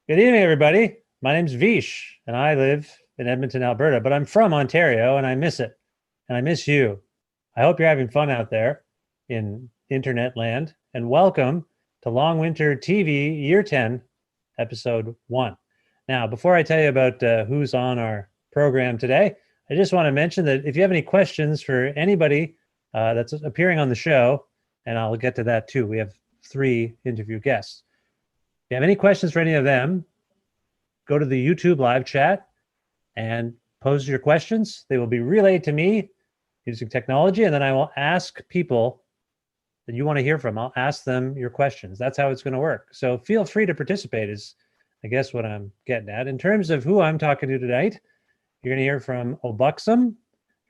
Good evening, everybody. My name's Vish, and I live in Edmonton, Alberta, but I'm from Ontario, and I miss it, and I miss you. I hope you're having fun out there in internet land, and welcome to Long Winter TV Year 10, Episode 1. Now, before I tell you about who's on our program today, I just want to mention that if you have any questions for anybody that's appearing on the show, and I'll get to that too, we have 3 interview guests. If you have any questions for any of them, go to the YouTube live chat and pose your questions. They will be relayed to me using technology, and then I will ask people that you want to hear from. I'll ask them your questions. That's how it's going to work. So feel free to participate is, I guess, what I'm getting at. In terms of who I'm talking to tonight, you're going to hear from Obuxom.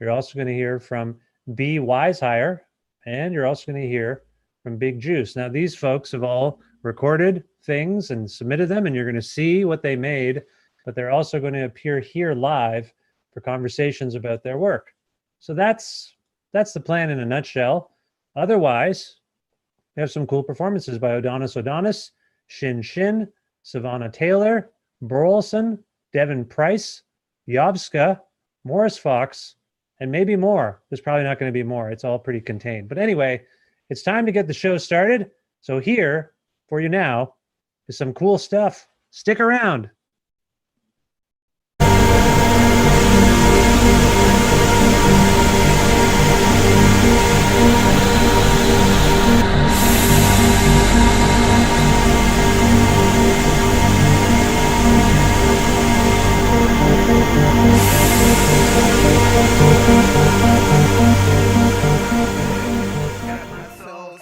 You're also going to hear from B. Wisehire, and you're also going to hear from Big Juice. Now, these folks have all recorded things and submitted them, and you're going to see what they made, but they're also going to appear here live for conversations about their work. So that's the plan in a nutshell. Otherwise, we have some cool performances by Odonis, Shin Shin, Savannah Taylor, Burleson, Devin Price, Yovska, Morris Fox, and maybe more. There's probably not going to be more. It's all pretty contained. But anyway, it's time to get the show started. So here for you now is some cool stuff. Stick around.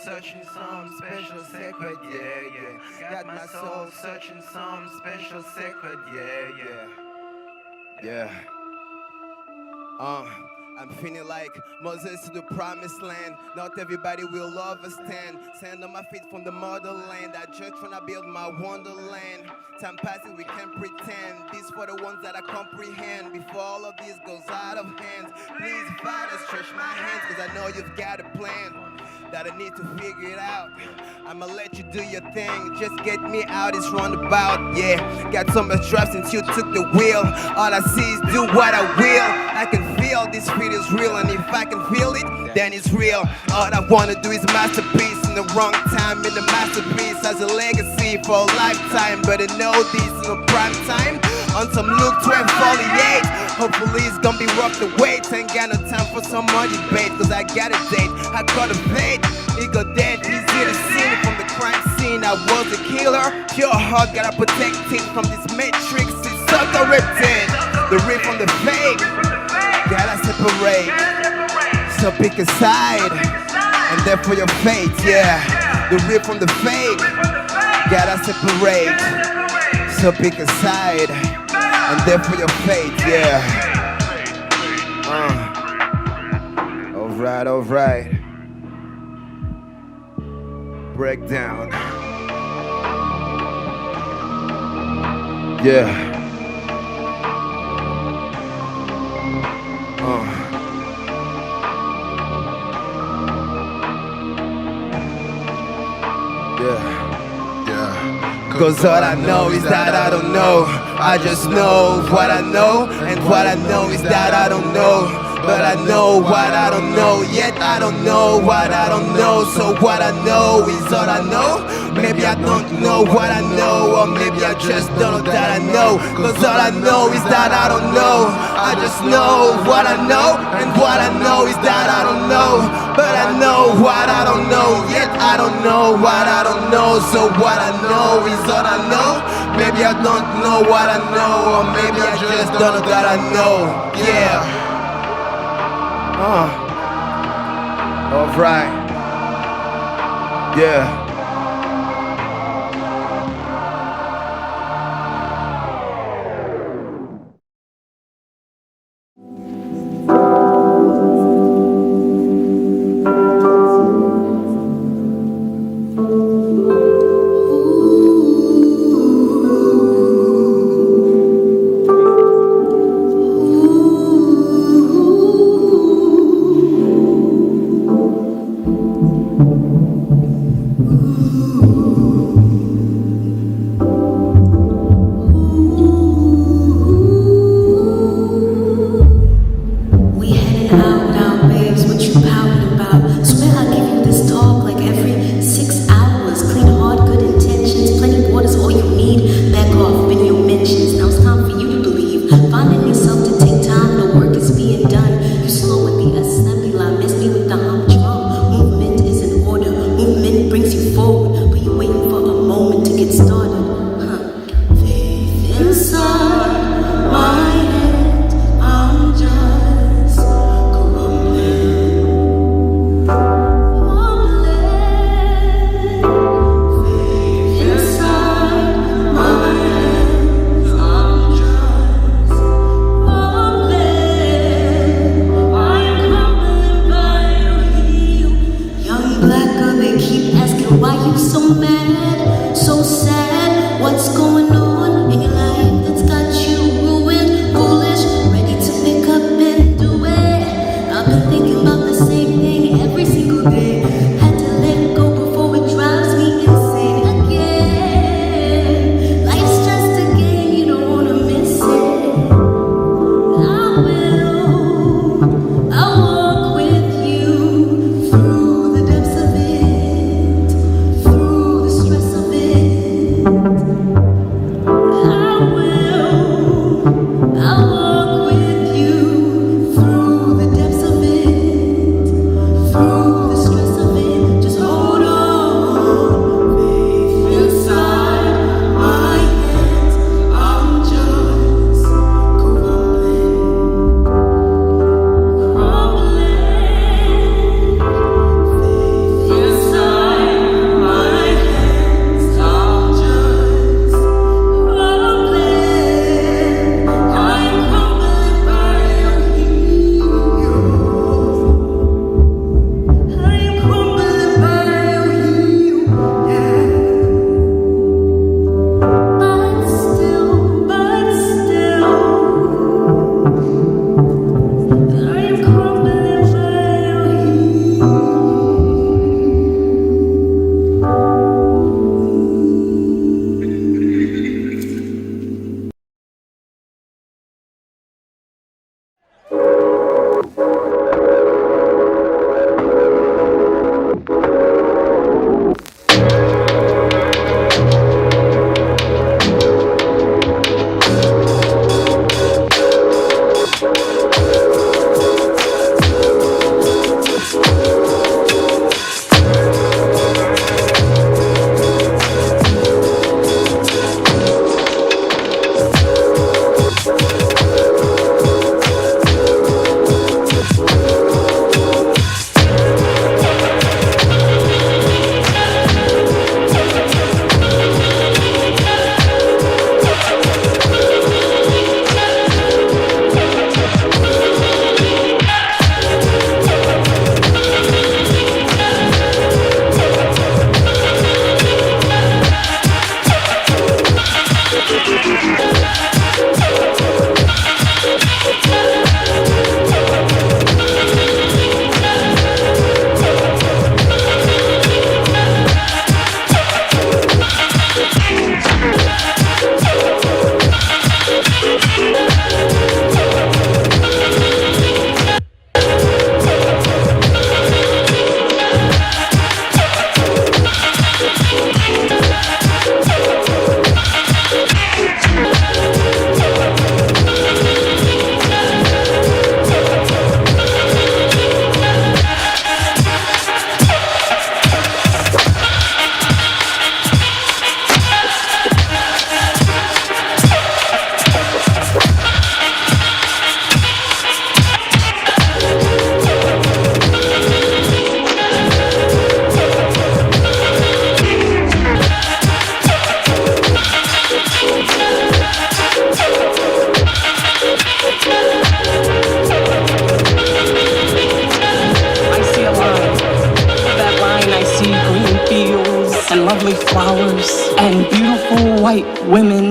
Searching some special secret, yeah. Got my soul searching some special secret, yeah. I'm feeling like Moses to the promised land. Not everybody will understand. Sand on my feet from the motherland. I just tryna build my wonderland. Time passing, we can't pretend. This for the ones that I comprehend. Before all of this goes out of hands, please, Father, stretch my hands, cause I know you've got a plan that I need to figure it out. I'ma let you do your thing, just get me out this roundabout, yeah. Got so much drive since you took the wheel. All I see is do what I will. I can feel this feet is real, and if I can feel it, then it's real. All I wanna do is masterpiece in the wrong time, in the masterpiece as a legacy for a lifetime. But I know this in a prime time, on some Luke 12:48. Hopefully it's gonna be worth the wait. Ain't got no time for some more debate, cause I got a date, I caught a fate. It got dead, easy to see from the crime scene. I was a killer, pure heart, gotta protect it from this matrix. It's so corrupted, the real from the fake, gotta separate. So pick a side, and then for your fate, yeah. The real from the fake, gotta separate. So pick a side, and then for your fate, yeah. Alright. Breakdown. Yeah. Cause all I know is that I don't know. I just know what I know, and what I know is that I don't know. But I know what I don't know, yet I don't know what I don't know. So what I know is all I know. Maybe I don't know what I know, or maybe I just don't know that I know. Cause all I know is that I don't know. I just know what I know, and what I know is that I don't know. But I know what I don't know, yet I don't know what I don't know. So what I know is all I know. Maybe I don't know what I know, or maybe I just don't know that I know. Yeah. Alright. Yeah.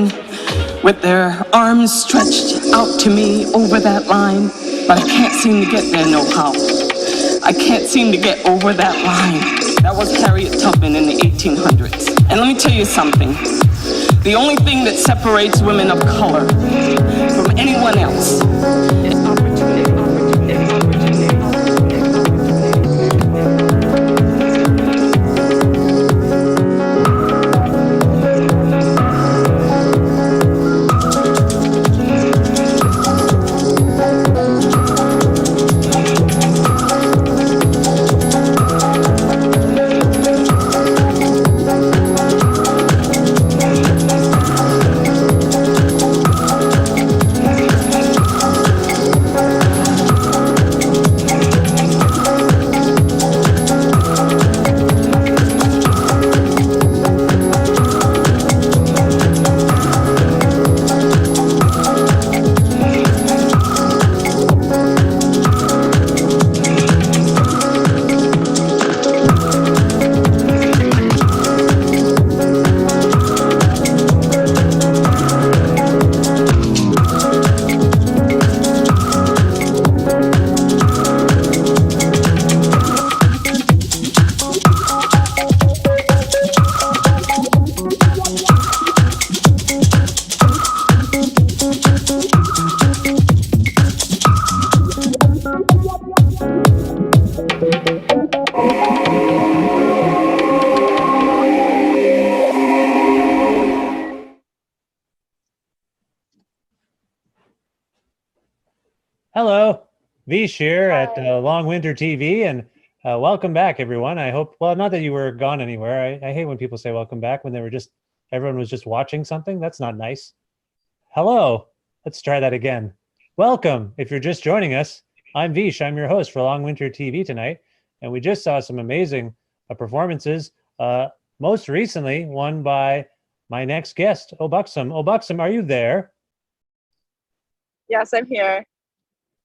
women with their arms stretched out to me over that line, but I can't seem to get there no how. I can't seem to get over that line. That was Harriet Tubman in the 1800s. And let me tell you something. The only thing that separates women of color from anyone else is opportunity. Hello, Vish here at Long Winter TV, and welcome back, everyone. I hope, well, not that you were gone anywhere. I hate when people say welcome back when everyone was just watching something. That's not nice. Hello, let's try that again. Welcome, if you're just joining us. I'm Vish, I'm your host for Long Winter TV tonight, and we just saw some amazing performances, most recently one by my next guest, Obuxom. Obuxom, are you there? Yes, I'm here.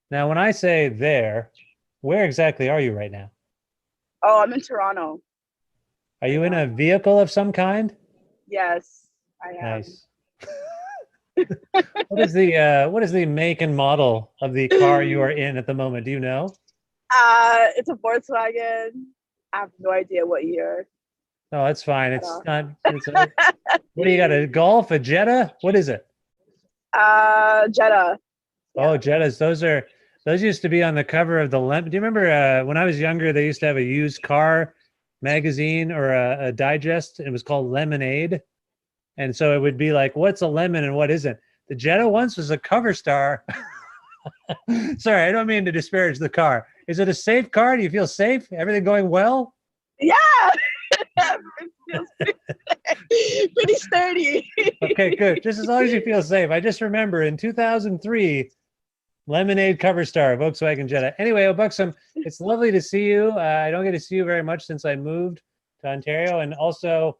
Now, when I say there, where exactly are you right now? Oh, I'm in Toronto. Are you in a vehicle of some kind? Yes, I am. Nice. What is the make and model of the car you are in at the moment? Do you know? It's a Volkswagen. I have no idea what year. No, that's fine. It's not. What do you got? A Golf? A Jetta? What is it? Jetta. Oh, Jettas. Those used to be on the cover of the Do you remember when I was younger, they used to have a used car magazine or a digest, and it was called Lemonade. And so it would be like, what's a lemon and what isn't? The Jetta once was a cover star. Sorry, I don't mean to disparage the car. Is it a safe car? Do you feel safe? Everything going well? Yeah. It feels pretty sturdy. Okay, good. Just as long as you feel safe. I just remember in 2003, Lemonade cover star, Volkswagen Jetta. Anyway, Obuxom, it's lovely to see you. I don't get to see you very much since I moved to Ontario. And also,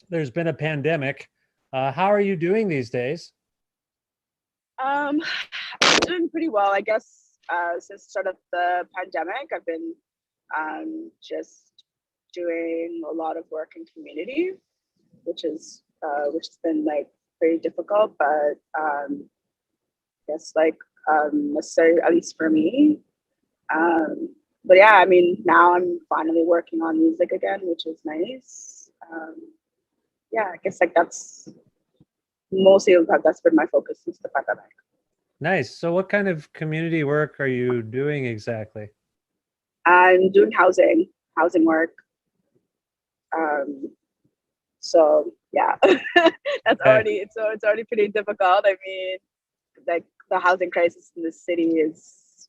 there's been a pandemic. How are you doing these days? I'm doing pretty well, I guess. Since the start of the pandemic, I've been just doing a lot of work in community, which has been like very difficult, but I guess like necessary, at least for me. But yeah, I mean, now I'm finally working on music again, which is nice. Yeah, I guess like that's been my focus since the pandemic. Nice. So what kind of community work are you doing exactly? I'm doing housing work. So yeah, that's Okay. it's already pretty difficult. I mean, like the housing crisis in the city is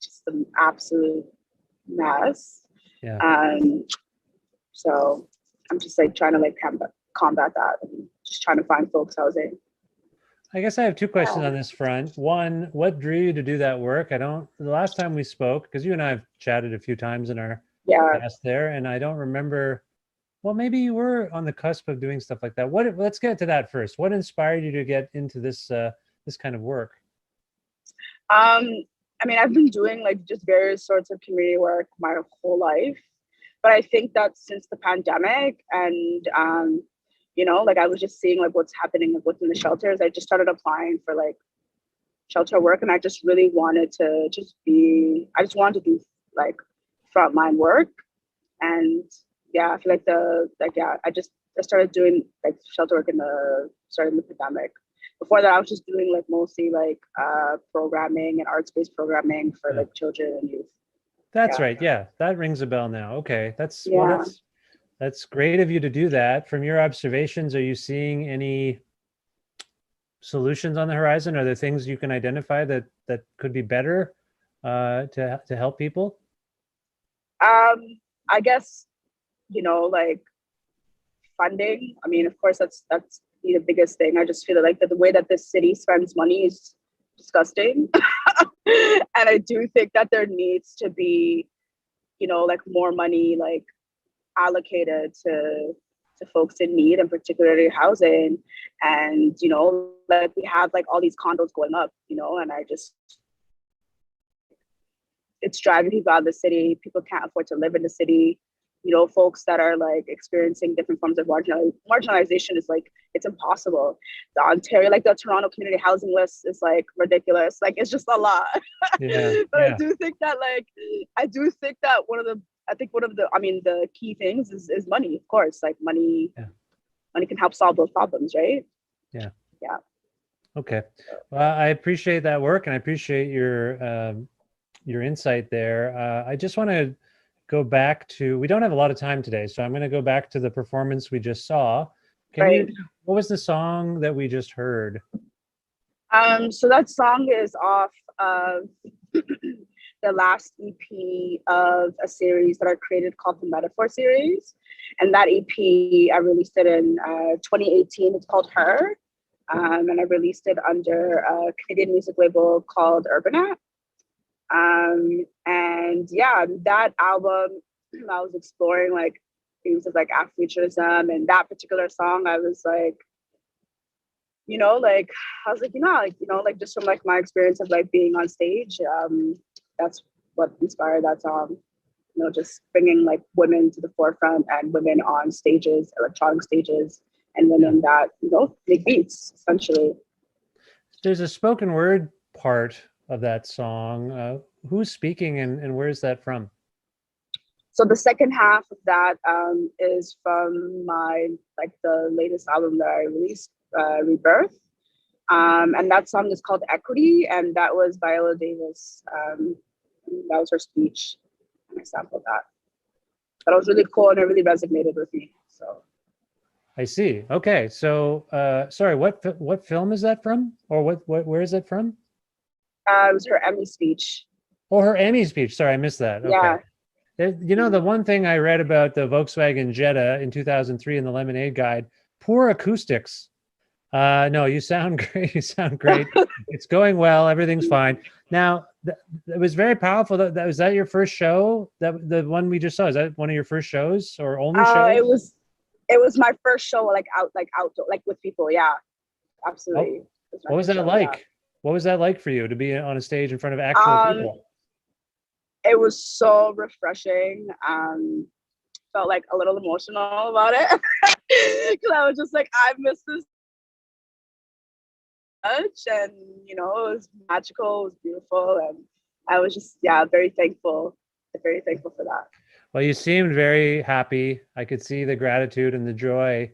just an absolute mess. Yeah. So I'm just like trying to like combat that and just trying to find folks housing. I guess I have two questions on this front. One, what drew you to do that work? The last time we spoke, because you and I have chatted a few times in our past there, and I don't remember. Well, maybe you were on the cusp of doing stuff like that. Let's get to that first. What inspired you to get into this kind of work? I mean, I've been doing like just various sorts of community work my whole life, but I think that since the pandemic and you know, like I was just seeing like what's happening like, within the shelters. I just started applying for like shelter work, and I just really wanted to I just wanted to do like frontline work. And yeah, I feel like I started doing like shelter work starting the pandemic. Before that, I was just doing like mostly like programming and arts-based programming for like children and youth. That's right. Yeah, that rings a bell now. Okay, Yeah. That's great of you to do that. From your observations, are you seeing any solutions on the horizon? Are there things you can identify that could be better to help people? I guess, you know, like funding. I mean, of course, that's the biggest thing. I just feel like the way that this city spends money is disgusting. And I do think that there needs to be, you know, like more money like allocated to folks in need, and particularly housing. And, you know, like we have like all these condos going up, you know, and it's driving people out of the city. People can't afford to live in the city. You know, folks that are like experiencing different forms of marginalization is like, it's impossible. The Ontario, like the Toronto community housing list is like ridiculous. Like it's just a lot. Yeah. But I do think that one of the key things is money, of course. Like money can help solve those problems, right? Yeah. Yeah. Okay. Well, I appreciate that work, and I appreciate your insight there. I just want to go back to, we don't have a lot of time today, so I'm going to go back to the performance we just saw. What was the song that we just heard? So that song is off of the last EP of a series that I created called the Metaphor series. And that EP, I released it in 2018. It's called Her. And I released it under a Canadian music label called Urbanat. And yeah, that album, I was exploring like themes of like Afrofuturism, and that particular song, I was like, like just from like my experience of like being on stage, that's what inspired that song. You know, just bringing like women to the forefront and women on stages, electronic stages, and women that, you know, make beats essentially. There's a spoken word part of that song. Who's speaking, and where is that from? So the second half of that is from the latest album that I released, Rebirth. And that song is called Equity, and that was Viola Davis. That was her speech, and I sampled that. That was really cool, and it really resonated with me. So I see. Okay, so sorry, what film is that from, or where is it from? It was her Emmy speech. Oh, her Emmy speech. Sorry, I missed that. Okay. Yeah. You know, the one thing I read about the Volkswagen Jetta in 2003 in the Lemonade Guide, poor acoustics. No, you sound great. You sound great. It's going well. Everything's fine. Now, it was very powerful. Was that your first show? The one we just saw, is that one of your first shows or only shows? It was my first show, like outdoor, like with people. Yeah, absolutely. Oh, what was that like? Yeah. What was that like for you to be on a stage in front of actual people? It was so refreshing. Felt like a little emotional about it because I was just like, I miss this much, and you know, it was magical, it was beautiful, and I was just very thankful for that. Well, you seemed very happy. I could see the gratitude and the joy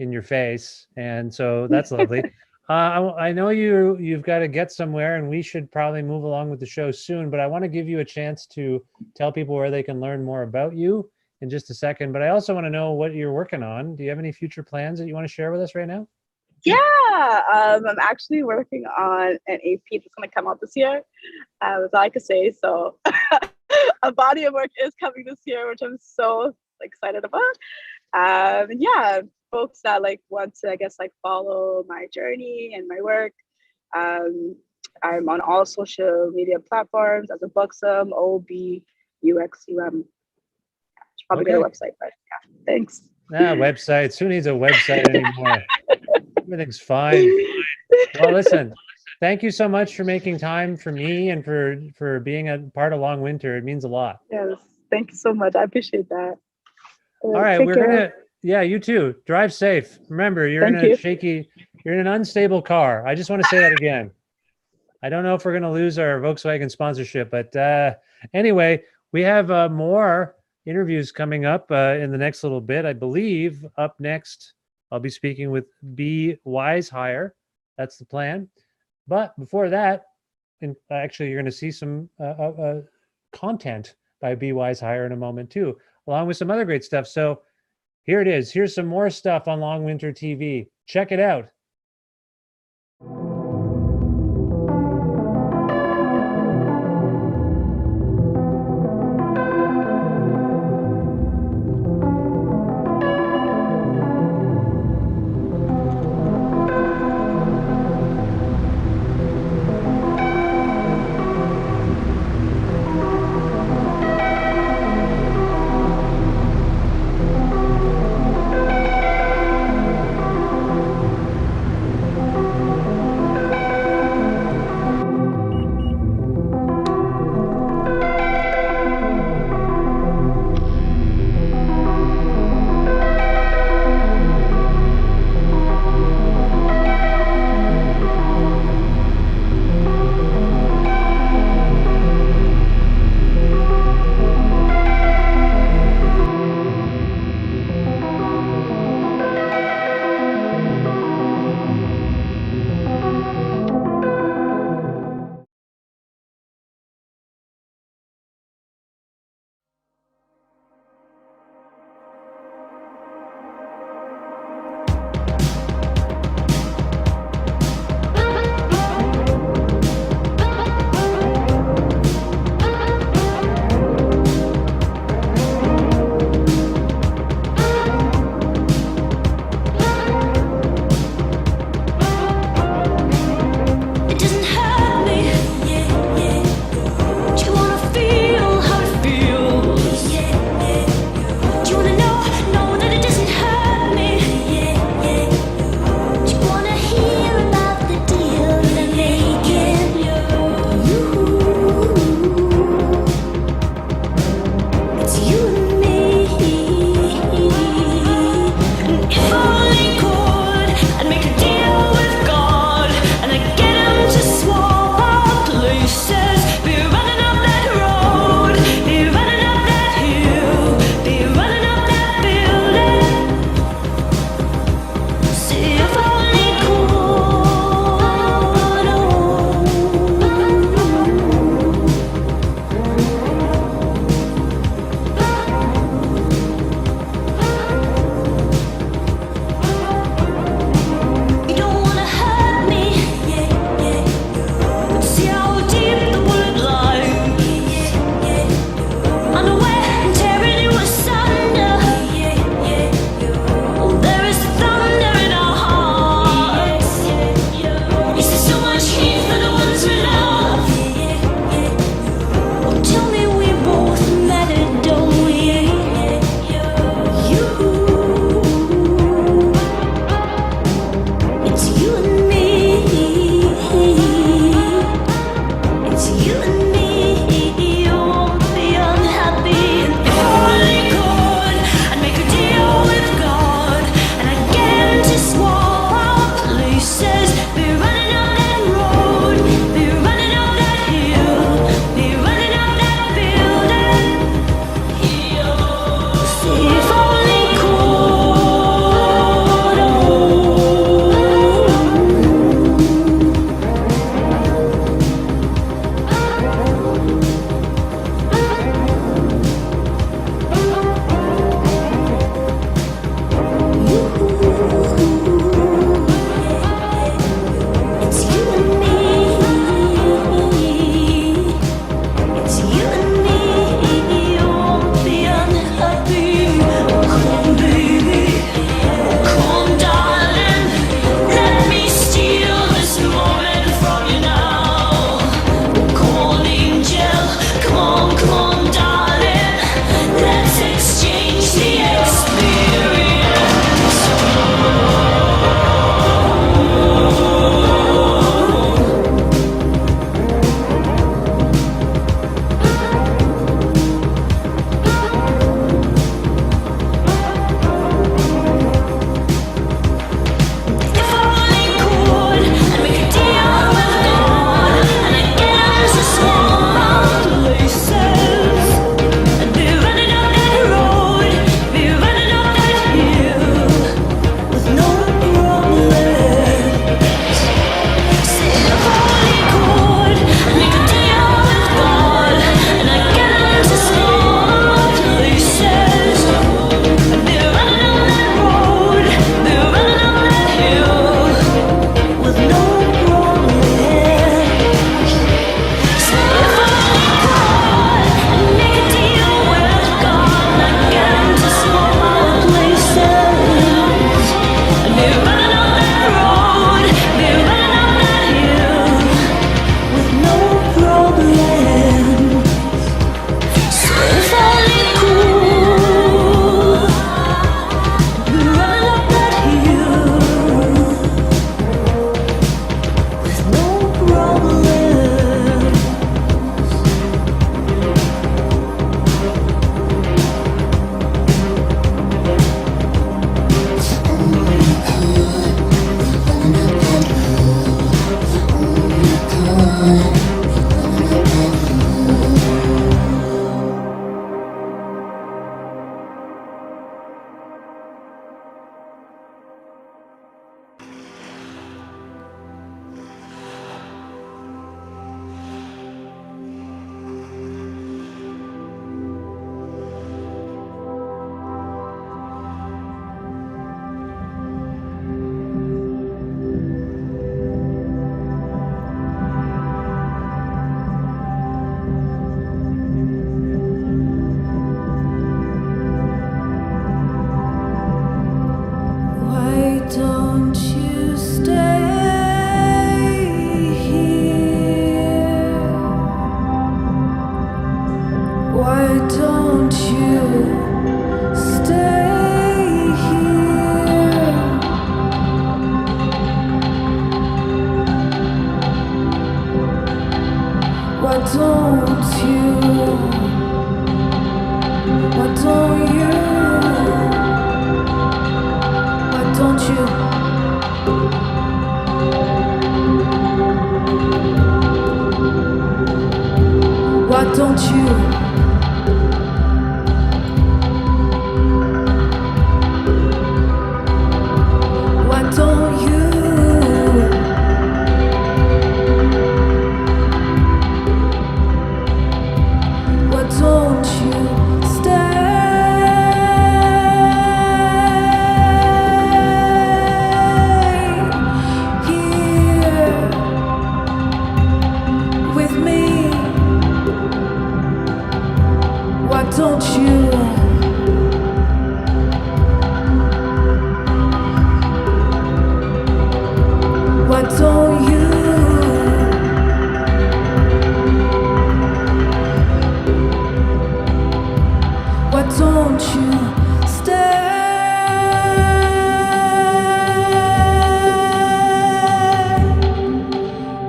in your face, and so that's lovely. I know you've got to get somewhere, and we should probably move along with the show soon, but I want to give you a chance to tell people where they can learn more about you in just a second. But I also want to know what you're working on. Do you have any future plans that you want to share with us right now? Yeah, I'm actually working on an EP that's going to come out this year. That's all I could say. So a body of work is coming this year, which I'm so excited about. Yeah, folks that like want to, I guess, like follow my journey and my work. I'm on all social media platforms as a Buxom, OBUXUM. Probably get a website, but yeah, thanks. Websites. Who needs a website anymore? Everything's fine. Well, listen, thank you so much for making time for me and for being a part of Long Winter. It means a lot. Yes, thank you so much. I appreciate that. All right, Yeah, you too. Drive safe. Remember, you're in Thank you. you're in an unstable car. I just want to say that again. I don't know if we're going to lose our Volkswagen sponsorship, but anyway, we have more interviews coming up in the next little bit. I believe up next, I'll be speaking with B. Wisehire. That's the plan. But before that, and actually, you're going to see some content by B. Wisehire in a moment too, along with some other great stuff. So here it is. Here's some more stuff on Long Winter TV. Check it out. Why don't you? Why don't you? Why don't you? Why don't you? Why don't you? Why don't you stay here with me? Why don't you? Why don't you? Why don't you stay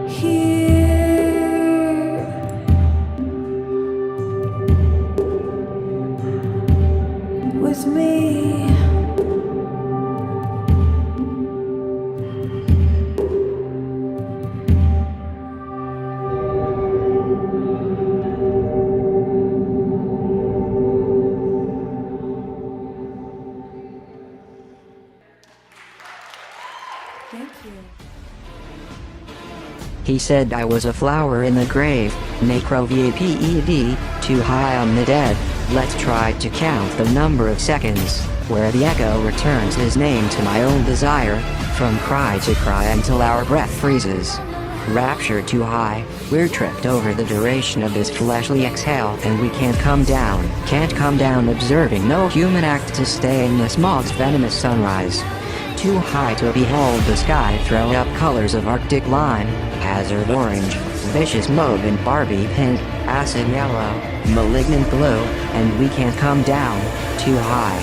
here with me? Thank you. He said I was a flower in the grave, necro-VAPED, too high on the dead. Let's try to count the number of seconds, where the echo returns his name to my own desire, from cry to cry until our breath freezes. Rapture too high, we're tripped over the duration of this fleshly exhale and we can't come down observing no human act to stay in the smog's venomous sunrise. Too high to behold the sky throw up colors of Arctic lime, hazard orange, vicious mauve and Barbie pink, acid yellow, malignant blue, and we can't come down, too high.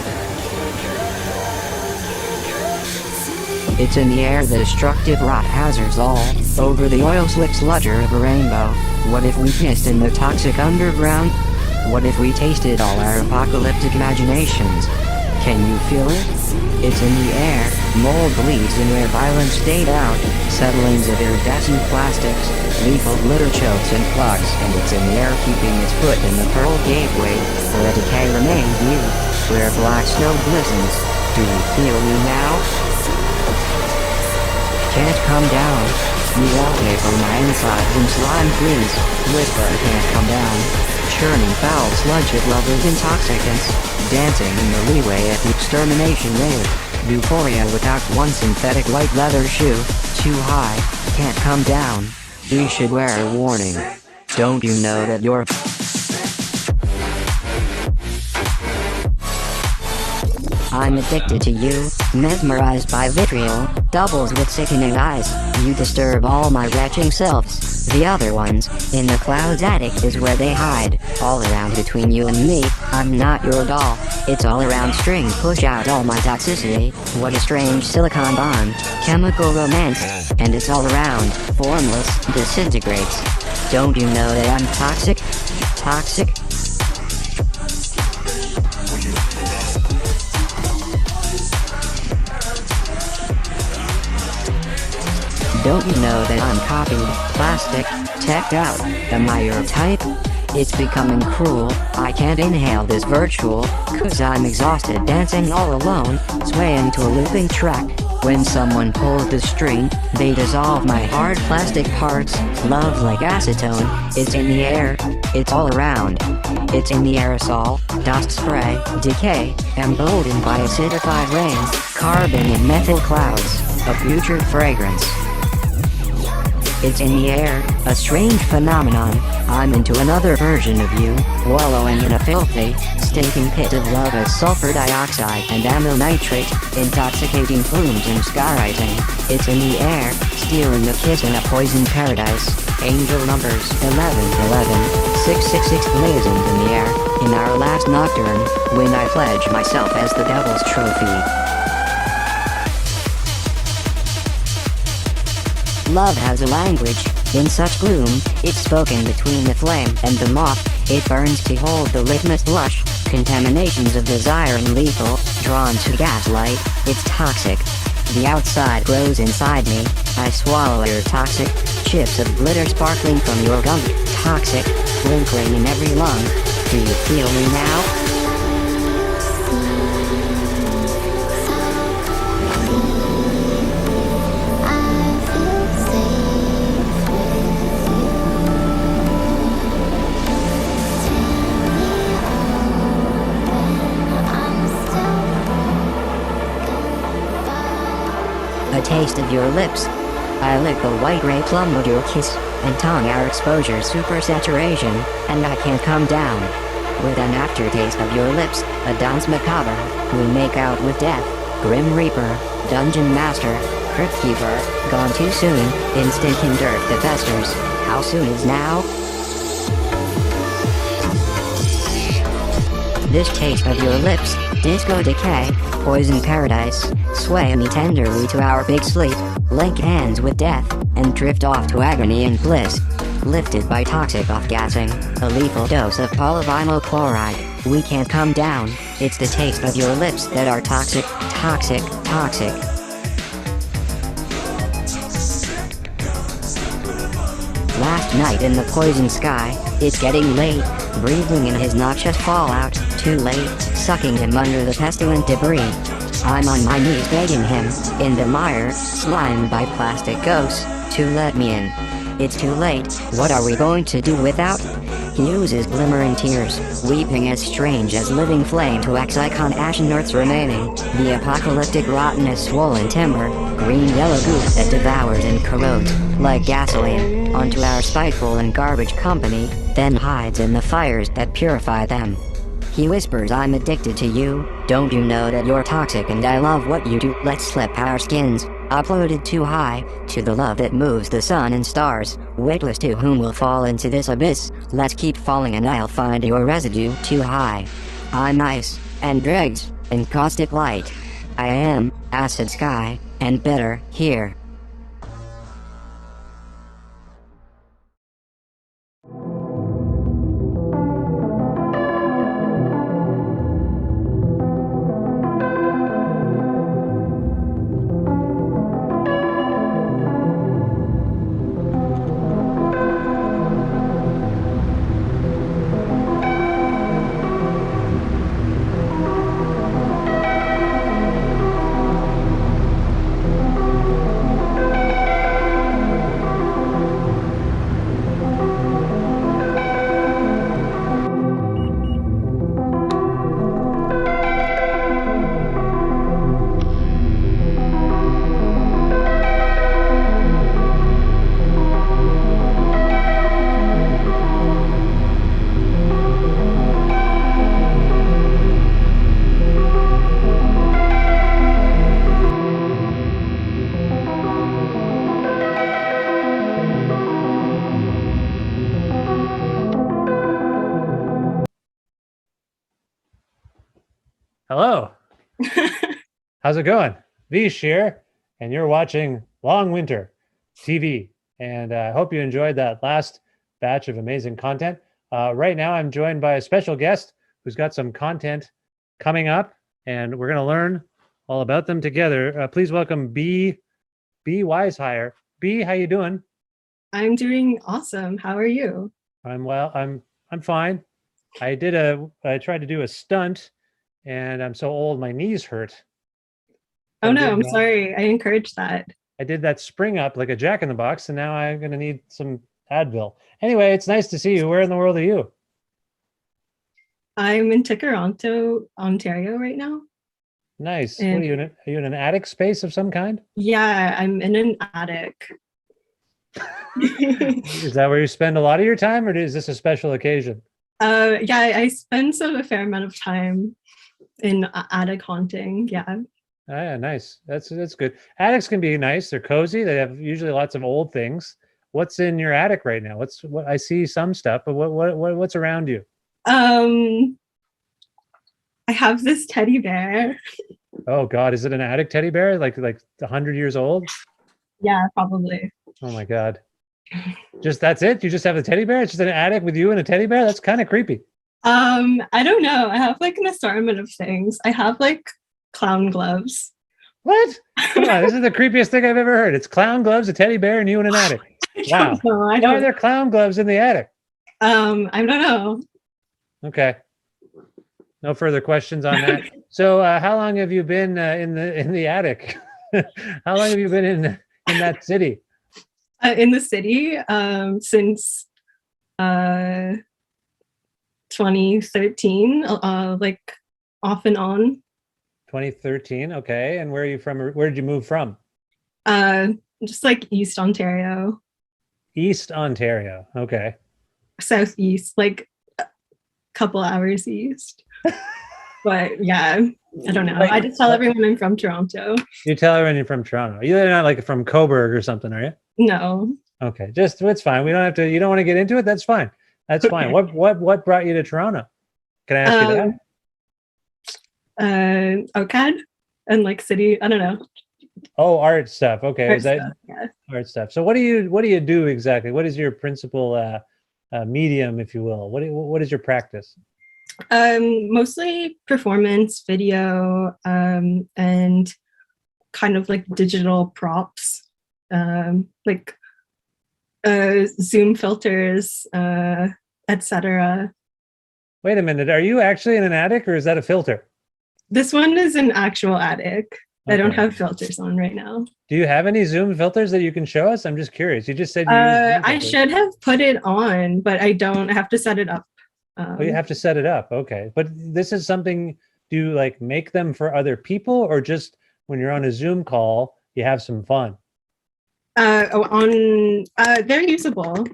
It's in the air, the destructive rot hazards all, over the oil slick sludger of a rainbow. What if we pissed in the toxic underground? What if we tasted all our apocalyptic imaginations? Can you feel it? It's in the air, mold bleeds in where violence stayed out, settlings of iridescent plastics, lethal glitter chokes and plugs, and it's in the air keeping its foot in the pearl gateway, where decay remains new, where black snow glistens. Do you feel me now? Can't come down. You wallpaper my insides in slime freeze. Whisper can't come down. Churning foul sludge of lovers intoxicants. Dancing in the leeway at the extermination rave. Euphoria without one synthetic white leather shoe. Too high. Can't come down. We should wear a warning. Don't you know that you're I'm addicted to you, mesmerized by vitriol, doubles with sickening eyes. You disturb all my retching selves. The other ones, in the clouds attic is where they hide. All around between you and me, I'm not your doll. It's all around string push out all my toxicity. What a strange silicon bond, chemical romance. And it's all around, formless, disintegrates. Don't you know that I'm toxic? Toxic? Don't you know that I'm copied, plastic, teched out? Am I your type? It's becoming cruel, I can't inhale this virtual, 'cause I'm exhausted dancing all alone, swaying to a looping track. When someone pulls the string, they dissolve my hard plastic parts, love like acetone, it's in the air, it's all around. It's in the aerosol, dust spray, decay, emboldened by acidified rain, carbon and methyl clouds, a putrid fragrance. It's in the air, a strange phenomenon. I'm into another version of you, wallowing in a filthy, stinking pit of love as sulfur dioxide and amyl nitrate, intoxicating plumes and skywriting. It's in the air, stealing a kiss in a poison paradise. Angel numbers 1111, 666 blazoned in the air, in our last nocturne, when I pledge myself as the devil's trophy. Love has a language. In such gloom, it's spoken between the flame and the moth. It burns to hold the litmus blush. Contaminations of desire and lethal, drawn to gaslight. It's toxic. The outside glows inside me. I swallow your toxic. Chips of glitter sparkling from your gum. Toxic. Twinkling in every lung. Do you feel me now? A taste of your lips. I lick the white ray plum of your kiss, and tongue our exposure super saturation, and I can't come down. With an aftertaste of your lips, a dance macabre, we make out with death, Grim Reaper, Dungeon Master, Crypt Keeper, gone too soon, instant in dirt that festers, how soon is now? This taste of your lips, disco decay, poison paradise, sway me tenderly to our big sleep, link hands with death, and drift off to agony and bliss. Lifted by toxic off-gassing, a lethal dose of polyvinyl chloride, we can't come down, it's the taste of your lips that are toxic, toxic, toxic. Last night in the poison sky, it's getting late, breathing in his noxious fallout, too late, sucking him under the pestilent debris. I'm on my knees begging him, in the mire, slimed by plastic ghosts, to let me in. It's too late, what are we going to do without? He oozes glimmering tears, weeping as strange as living flame to ex-icon ashen earth's remaining, the apocalyptic rottenness swollen timber, green-yellow goop that devours and corrodes, like gasoline, onto our spiteful and garbage company, then hides in the fires that purify them. He whispers I'm addicted to you, don't you know that you're toxic and I love what you do, let's slip our skins, uploaded too high, to the love that moves the sun and stars, weightless to whom will fall into this abyss, let's keep falling and I'll find your residue too high. I'm ice, and dregs, and caustic light. I am, acid sky, and bitter, here. Hello. How's it going? Vish here, and you're watching Long Winter TV. And I hope you enjoyed that last batch of amazing content. Right now, I'm joined by a special guest who's got some content coming up, and we're going to learn all about them together. Please welcome B Wisehire. B, how you doing? I'm doing awesome. How are you? I'm well. I'm fine. I tried to do a stunt, and I'm so old my knees hurt. Oh no, I'm sorry. I encourage that. I did that spring up like a Jack in the Box, and now I'm going to need some Advil. Anyway, it's nice to see you. Where in the world are you? I'm in Toronto, Ontario right now. Nice. And what are you in an attic space of some kind? yeah, I'm in an attic. Is that where you spend a lot of your time, or is this a special occasion? Yeah, I spend a fair amount of time in attic haunting. Yeah. Oh, yeah, nice. That's good. Attics can be nice. They're cozy. They have usually lots of old things. What's in your attic right now? What I see some stuff, but what's around you? I have this teddy bear. Oh God, is it an attic teddy bear? Like 100 years old? Yeah, probably. Oh my God. Just that's it? You just have a teddy bear? It's just an attic with you and a teddy bear? That's kind of creepy. I don't know. I have like an assortment of things. I have like clown gloves. What? Come on, this is the creepiest thing I've ever heard. It's clown gloves, a teddy bear, and you in an attic. I Wow. don't know. I Why are don't. there clown gloves in the attic? I don't know. Okay. No further questions on that. So, how long have you been in the attic? How long have you been in that city? In the city, since 2013, like off and on. 2013. Okay. And where are you from? Where did you move from? Just like East Ontario, East Ontario. Okay. Southeast, like a couple hours east. But yeah, I don't know. I just tell everyone I'm from Toronto. You tell everyone you're from Toronto. You're not like from Coburg or something, are you? No. Okay. Just it's fine. We don't have to. You don't want to get into it. That's fine. That's fine. What brought you to Toronto? Can I ask you that? OCAD and like city. I don't know. Oh, art stuff. Okay. Art Is that stuff, yeah. art stuff? So what do you do exactly? What is your principal medium, if you will? What is your practice? Mostly performance, video, and kind of like digital props, like Zoom filters, etc. Wait a minute. Are you actually in an attic or is that a filter? This one is an actual attic. I don't Okay. have filters on right now. Do you have any Zoom filters that you can show us? I'm just curious. You just said you use Zoom I filters. should have put it on, but I don't. I have to set it up. Oh, you have to set it up. Okay. But this is something, do you like make them for other people or just when you're on a Zoom call, you have some fun? They're usable.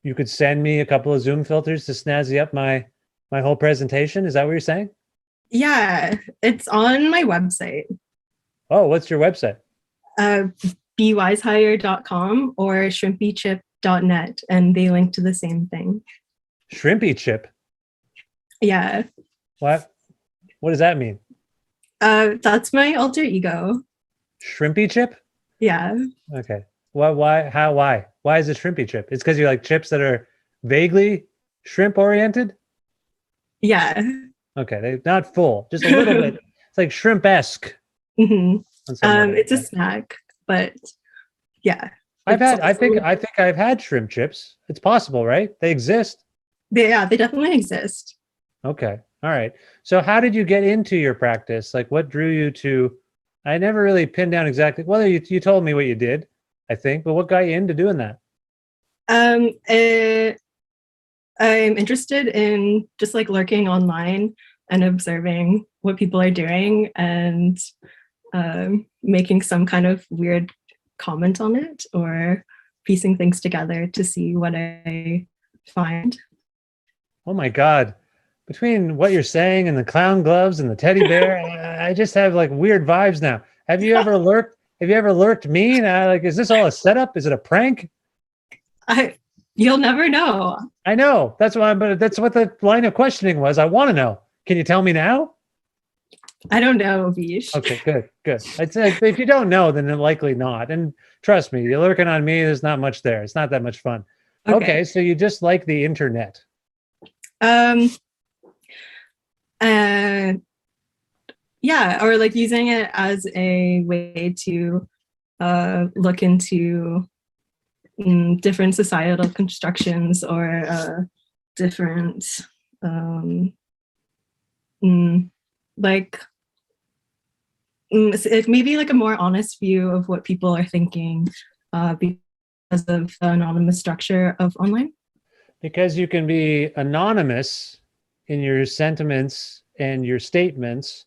You could send me a couple of Zoom filters to snazzy up my whole presentation. Is that what you're saying? Yeah, it's on my website, Oh, what's your website? bewisehire.com or shrimpychip.net, and they link to the same thing. Shrimpy chip. Yeah, What does that mean? that's my alter ego. Shrimpy chip? Yeah, Okay. Why is it shrimpy chip? It's because you like chips that are vaguely shrimp oriented? yeah. Okay, they're not full, just a little bit. It's like shrimp-esque. hmm on some level. It's a snack, but yeah. I it's think also- I've had shrimp chips. It's possible, right? They exist. they definitely exist. Okay. All right. So how did you get into your practice? Like what drew you to, I never really pinned down exactly, well, you told me what you did, I think, but what got you into doing that? I'm interested in just like lurking online and observing what people are doing and making some kind of weird comment on it or piecing things together to see what I find. Oh my God. Between what you're saying and the clown gloves and the teddy bear, I just have like weird vibes now. Have you ever lurked? Have you ever lurked me? And like, is this all a setup? Is it a prank? You'll never know. I know. But that's what the line of questioning was. I want to know. Can you tell me now? I don't know, Vish. Okay, good. I'd say if you don't know, then likely not. And trust me, you're lurking on me. There's not much there. It's not that much fun. Okay, so you just like the internet. Yeah, or like using it as a way to look into different societal constructions or different if maybe like a more honest view of what people are thinking because of the anonymous structure of online. Because you can be anonymous in your sentiments and your statements,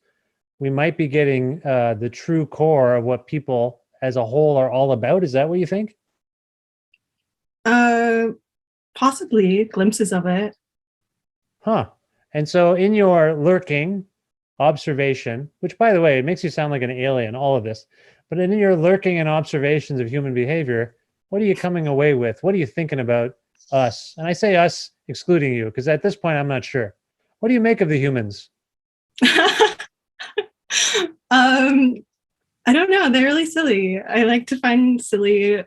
we might be getting the true core of what people as a whole are all about. Is that what you think? Possibly glimpses of it. Huh. And so in your lurking observation, which by the way, it makes you sound like an alien, all of this, but in your lurking and observations of human behavior, what are you coming away with? What are you thinking about us? And I say us excluding you, because at this point, I'm not sure. What do you make of the humans? I don't know. They're really silly. I like to find silly,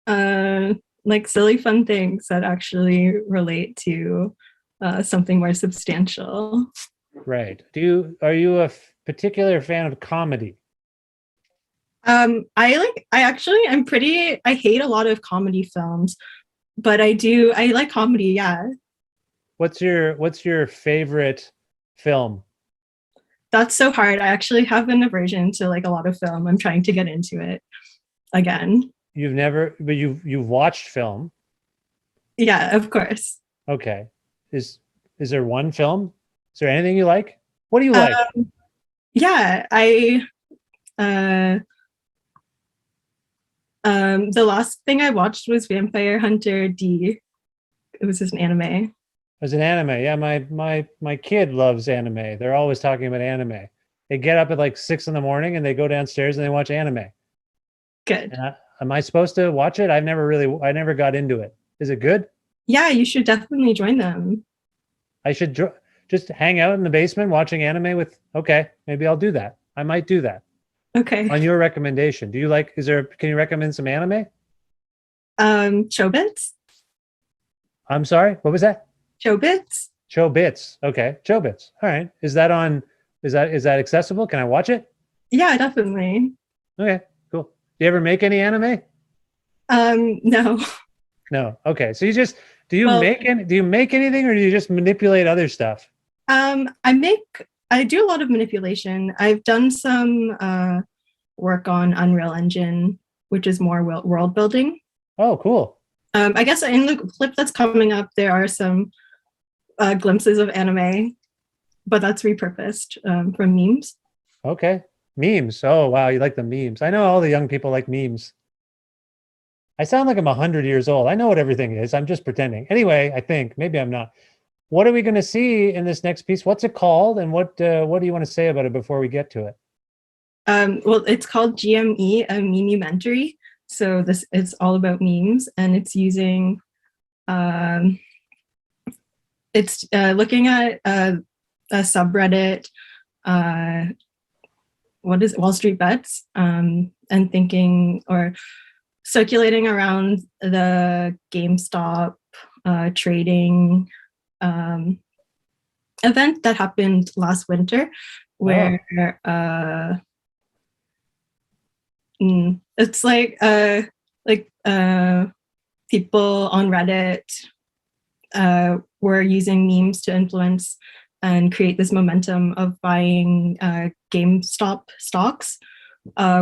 like silly fun things that actually relate to something more substantial. Right. Are you a particular fan of comedy? I'm I hate a lot of comedy films, but I like comedy, yeah. What's your favorite film? That's so hard. I actually have an aversion to like a lot of film. I'm trying to get into it again. But you've watched film. Yeah, of course. Okay. Is there one film? Is there anything you like? What do you like? Yeah, the last thing I watched was Vampire Hunter D. It was just an anime. As an anime, yeah, my kid loves anime. They're always talking about anime. They get up at like 6 a.m. and they go downstairs and they watch anime. Good. Am I supposed to watch it? I never got into it. Is it good? Yeah, you should definitely join them. I should just hang out in the basement watching anime with. Okay, maybe I'll do that. I might do that. Okay. On your recommendation, can you recommend some anime? Chobits? I'm sorry, what was that? Chobits? Chobits. Okay, Chobits. All right. Is that accessible? Can I watch it? Yeah, definitely. Okay, cool. Do you ever make any anime? No. No. Okay. So do you make anything or do you just manipulate other stuff? I do a lot of manipulation. I've done some work on Unreal Engine, which is more world building. Oh, cool. I guess in the clip that's coming up, there are some glimpses of anime, but that's repurposed from memes. Okay. Memes. Oh, wow. You like the memes. I know all the young people like memes. I sound like I'm 100 years old. I know what everything is. I'm just pretending. Anyway, I think maybe I'm not. What are we going to see in this next piece? What's it called? And what do you want to say about it before we get to it? Well, it's called GME, a Memementary. So it's all about memes, and it's using, it's looking at a subreddit, what is it, Wall Street Bets, and thinking or circulating around the GameStop trading event that happened last winter, where it's like people on Reddit were using memes to influence and create this momentum of buying GameStop stocks,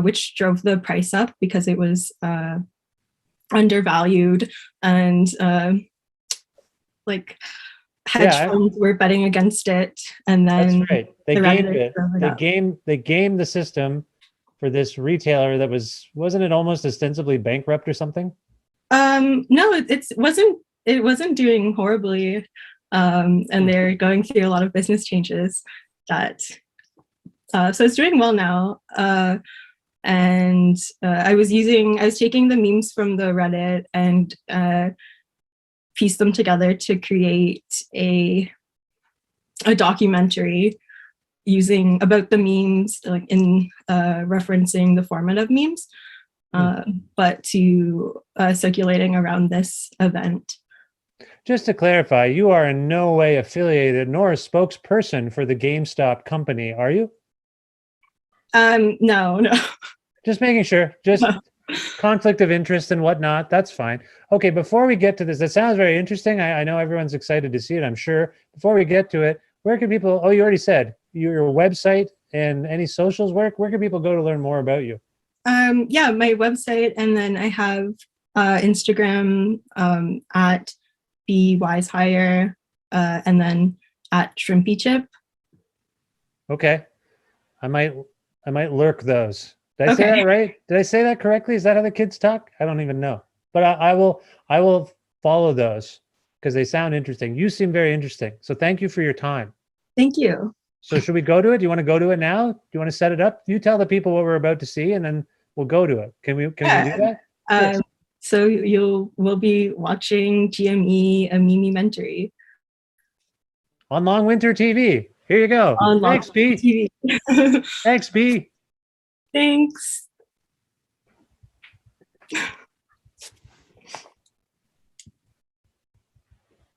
which drove the price up because it was undervalued, and like hedge funds were betting against it, and then that's right. They gamed it. They gamed the system for this retailer that wasn't it almost ostensibly bankrupt or something? No, it wasn't doing horribly, and they're going through a lot of business changes that so it's doing well now. And I was taking the memes from the Reddit and pieced them together to create a documentary about the memes, like in referencing the format of memes, but to circulating around this event. Just to clarify, you are in no way affiliated nor a spokesperson for the GameStop company, are you? No. Just making sure. Just conflict of interest and whatnot. That's fine. Okay, before we get to this, that sounds very interesting. I know everyone's excited to see it, I'm sure. Before we get to it, where can people, you already said, your website and any socials work, where can people go to learn more about you? Yeah, my website, and then I have Instagram at BWiseHire, and then at Shrimpy Chip. Okay. I might lurk those. Did I say that right? Did I say that correctly? Is that how the kids talk? I don't even know. But I will follow those because they sound interesting. You seem very interesting. So thank you for your time. Thank you. So should we go to it? Do you want to go to it now? Do you want to set it up? You tell the people what we're about to see, and then we'll go to it. Can we do that? Yes. So we'll be watching GME, a Memementary. On Long Winter TV. Here you go. on Thanks, Lockdown B. TV. Thanks, B. Thanks.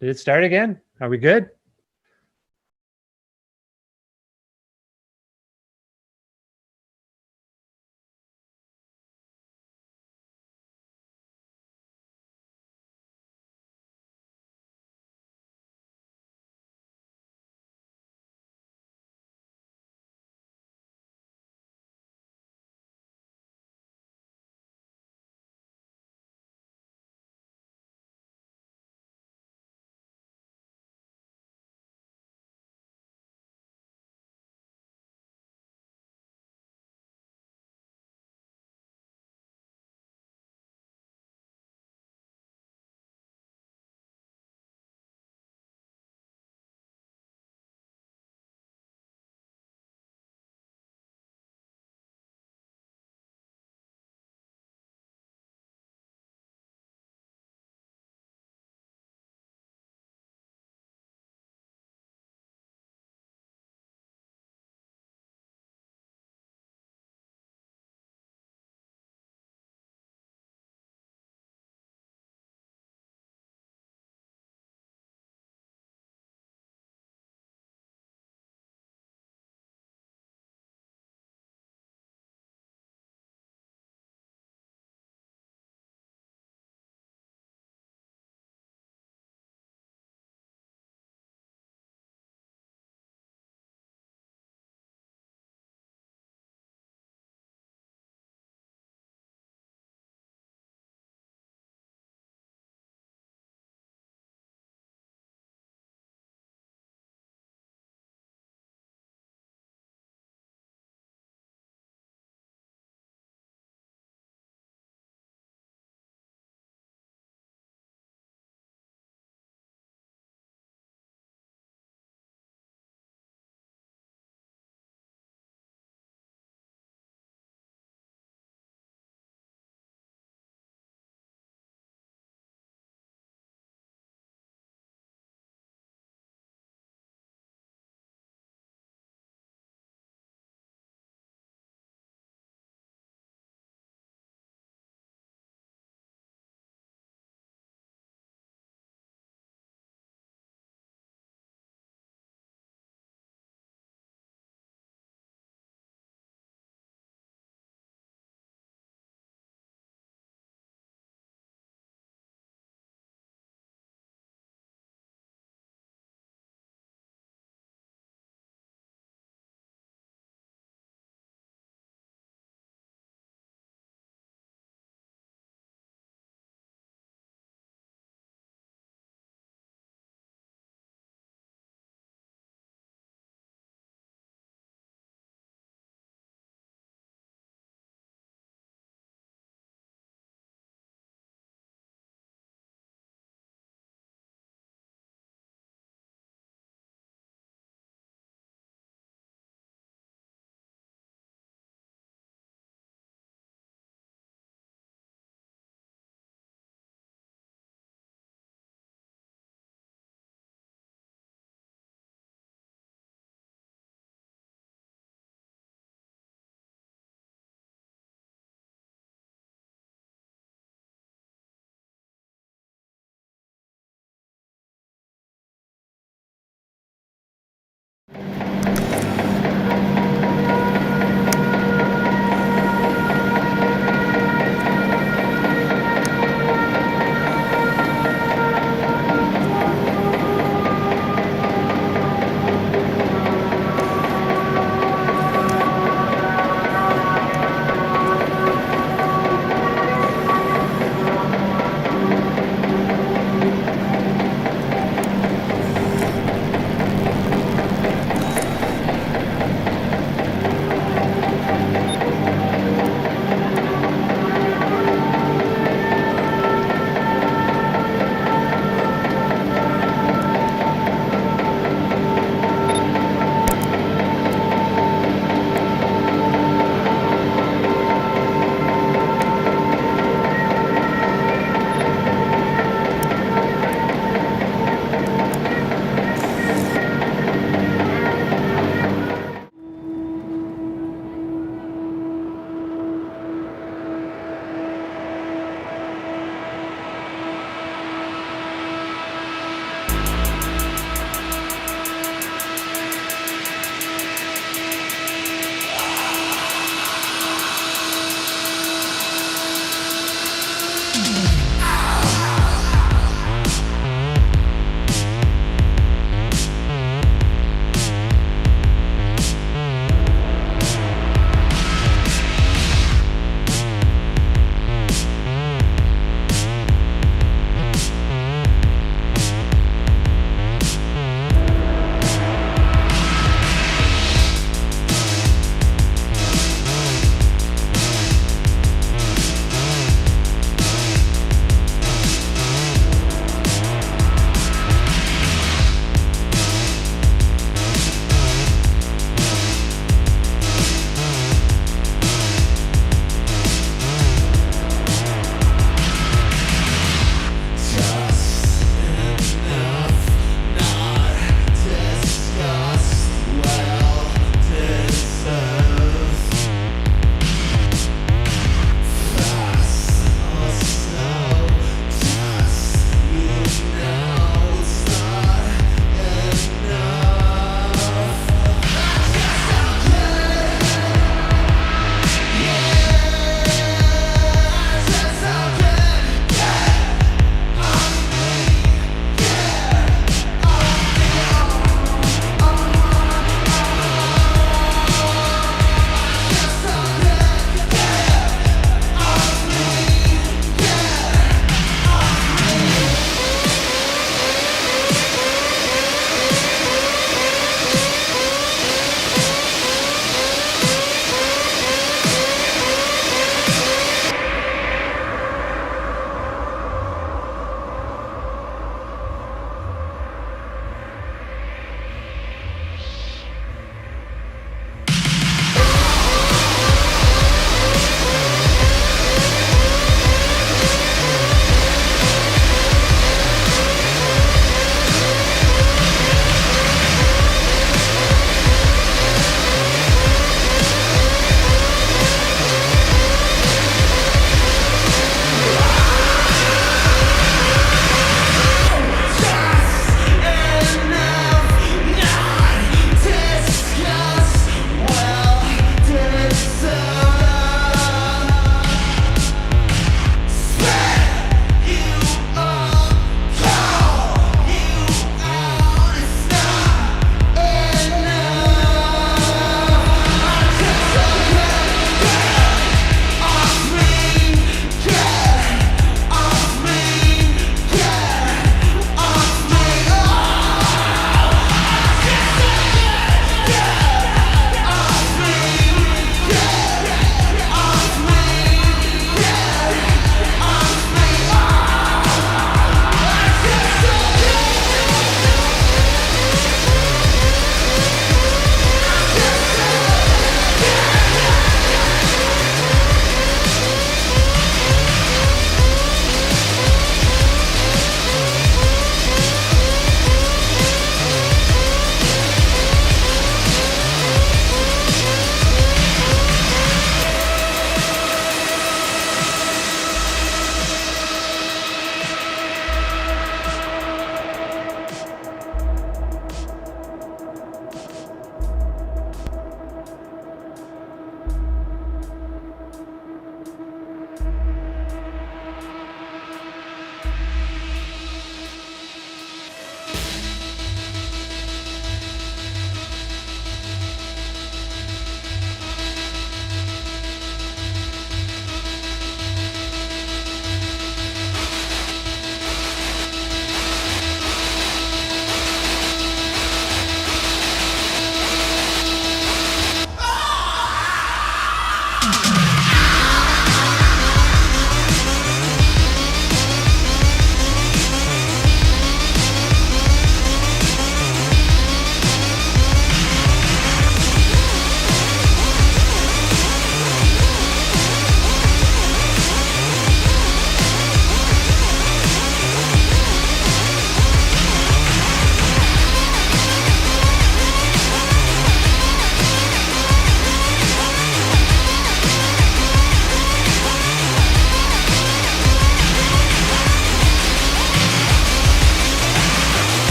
Did it start again? Are we good?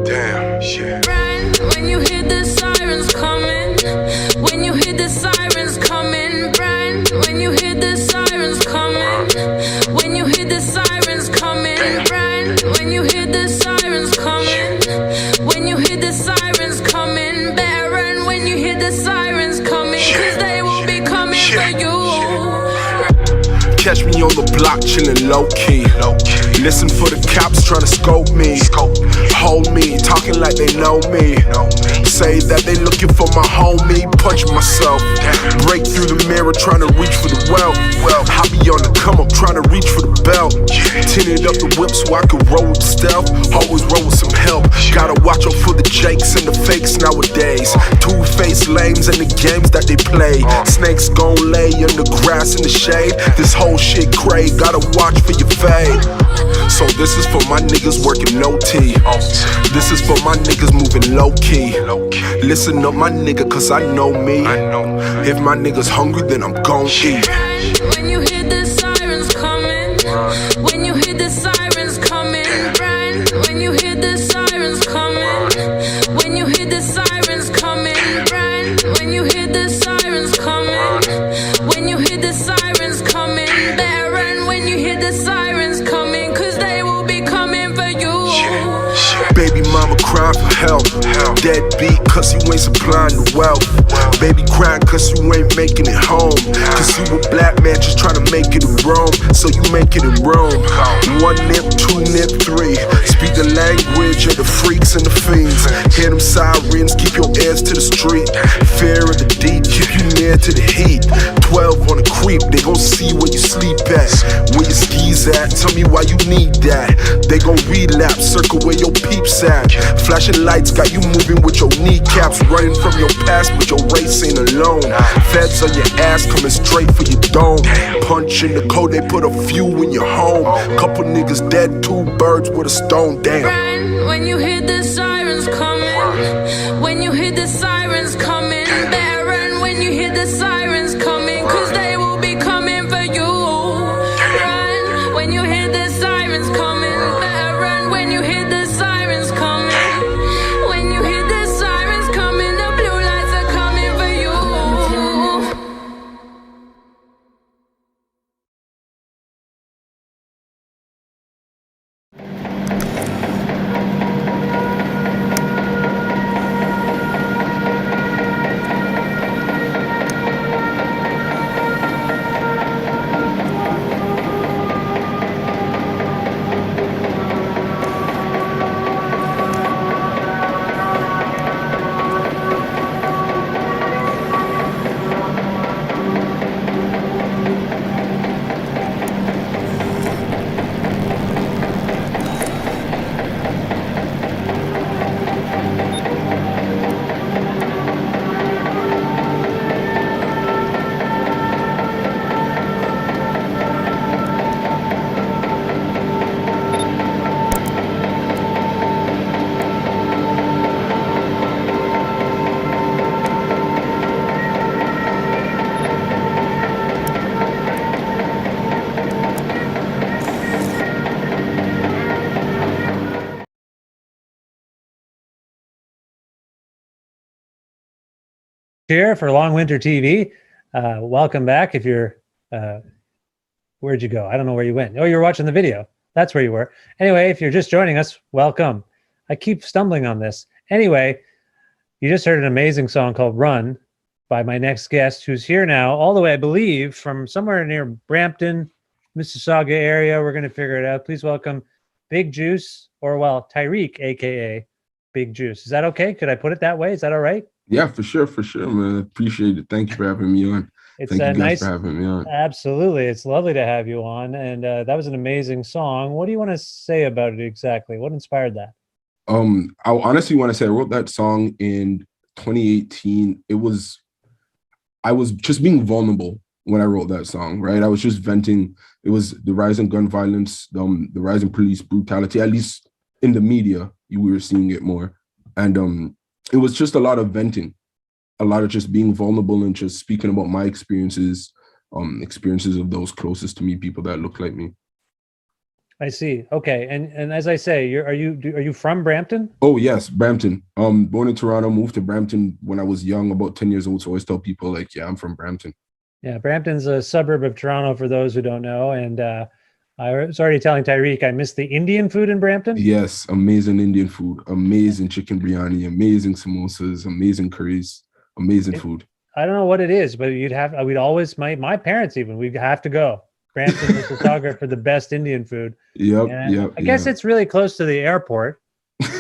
Damn, shit. When you hear the sirens coming, when you hear the sirens coming, Brian, when you hear the sirens coming, when you hear the sirens coming, Brian, when you hear the sirens coming, when you hear the sirens coming, Baron, when you hear the sirens coming, cause they will be coming for you. Catch me on the block, chillin' low key. Listen for the cops tryna scope me. Hold me, talking like they know me. Say that they looking for my homie. Punch myself. Break through the mirror, tryna reach for the wealth. I be on the come up, tryna reach for the belt. Tinted up the whip so I can roll with stealth. Always roll with some help. Gotta watch out for the jakes and the fakes nowadays. Two-faced lames and the games that they play. Snakes gon' lay in the grass in the shade. This whole shit cray, gotta watch for your fade. So this is for my niggas working OT. This is for my niggas moving low key. Listen up my nigga cause I know me. If my niggas hungry then I'm gon' eat. When you hear the sirens coming, when you hear the sirens coming, Brian, when you hear the sirens coming, when you hear the sirens coming, Brian, when you hear the sirens coming, when you hear the sirens coming, Baron, when you hear the sirens coming, cause they will be coming for you. Baby mama crying for help. Deadbeat cause you ain't supplying the wealth. Baby crying cause you ain't making it home. Cause you a black man just trying to make it in Rome. So you make it in Rome. 1 nip, 2 nip, 3. Speak the language of the freaks and the fiends. Hear them sirens, keep your ears to the street. Fear of the deep, keep you near to the heat. 12 on the creep, they gon' see where you sleep at. Where your skis at, tell me why you need that. They gon' relapse, circle where your peeps at. Flashing lights got you moving with your kneecaps. Running from your past, but your race ain't alone. Feds on your ass, coming straight for your dome. Punch in the code, they put a few in your home. Couple niggas dead, 2 birds with a stone, damn. Brian, when you hear the sirens coming, when you hear the sirens coming, Baron, when you hear the sirens coming, cause they will be coming for you. Run, when you hear the sirens coming, Baron, when you hear the sirens coming, when you hear the sirens coming, the blue lights are coming for you. here for Long Winter TV. Welcome back. If you're, where'd you go? I don't know where you went. Oh, you were watching the video. That's where you were. Anyway, if you're just joining us, welcome. I keep stumbling on this. Anyway, you just heard an amazing song called Run by my next guest, who's here now, all the way, I believe, from somewhere near Brampton, Mississauga area. We're going to figure it out. Please welcome Big Juice, or well, Tyreek, aka Big Juice. Is that okay? Could I put it that way? Is that all right? Yeah, for sure, man. I appreciate it. Thank you for having me on. It's Thank you guys nice for having me on. Absolutely. It's lovely to have you on. And that was an amazing song. What do you want to say about it exactly? What inspired that? I honestly want to say I wrote that song in 2018. I was just being vulnerable when I wrote that song, right? I was just venting. It was the rise in gun violence, the rise in police brutality, at least in the media, we were seeing it more. And it was just a lot of venting, a lot of just being vulnerable and just speaking about my experiences, experiences of those closest to me, people that look like me. I see. Okay. And as I say, are you from Brampton? Oh yes, Brampton. Born in Toronto, moved to Brampton when I was young, about 10 years old. So I always tell people like, yeah, I'm from Brampton. Yeah, Brampton's a suburb of Toronto for those who don't know. And I was already telling Tyreek I miss the Indian food in Brampton. Yes, amazing Indian food, amazing chicken biryani, amazing samosas, amazing curries, amazing food. I don't know what it is, but we'd always, my parents even, we'd have to go Brampton, Mississauga for the best Indian food. Yep. I guess it's really close to the airport.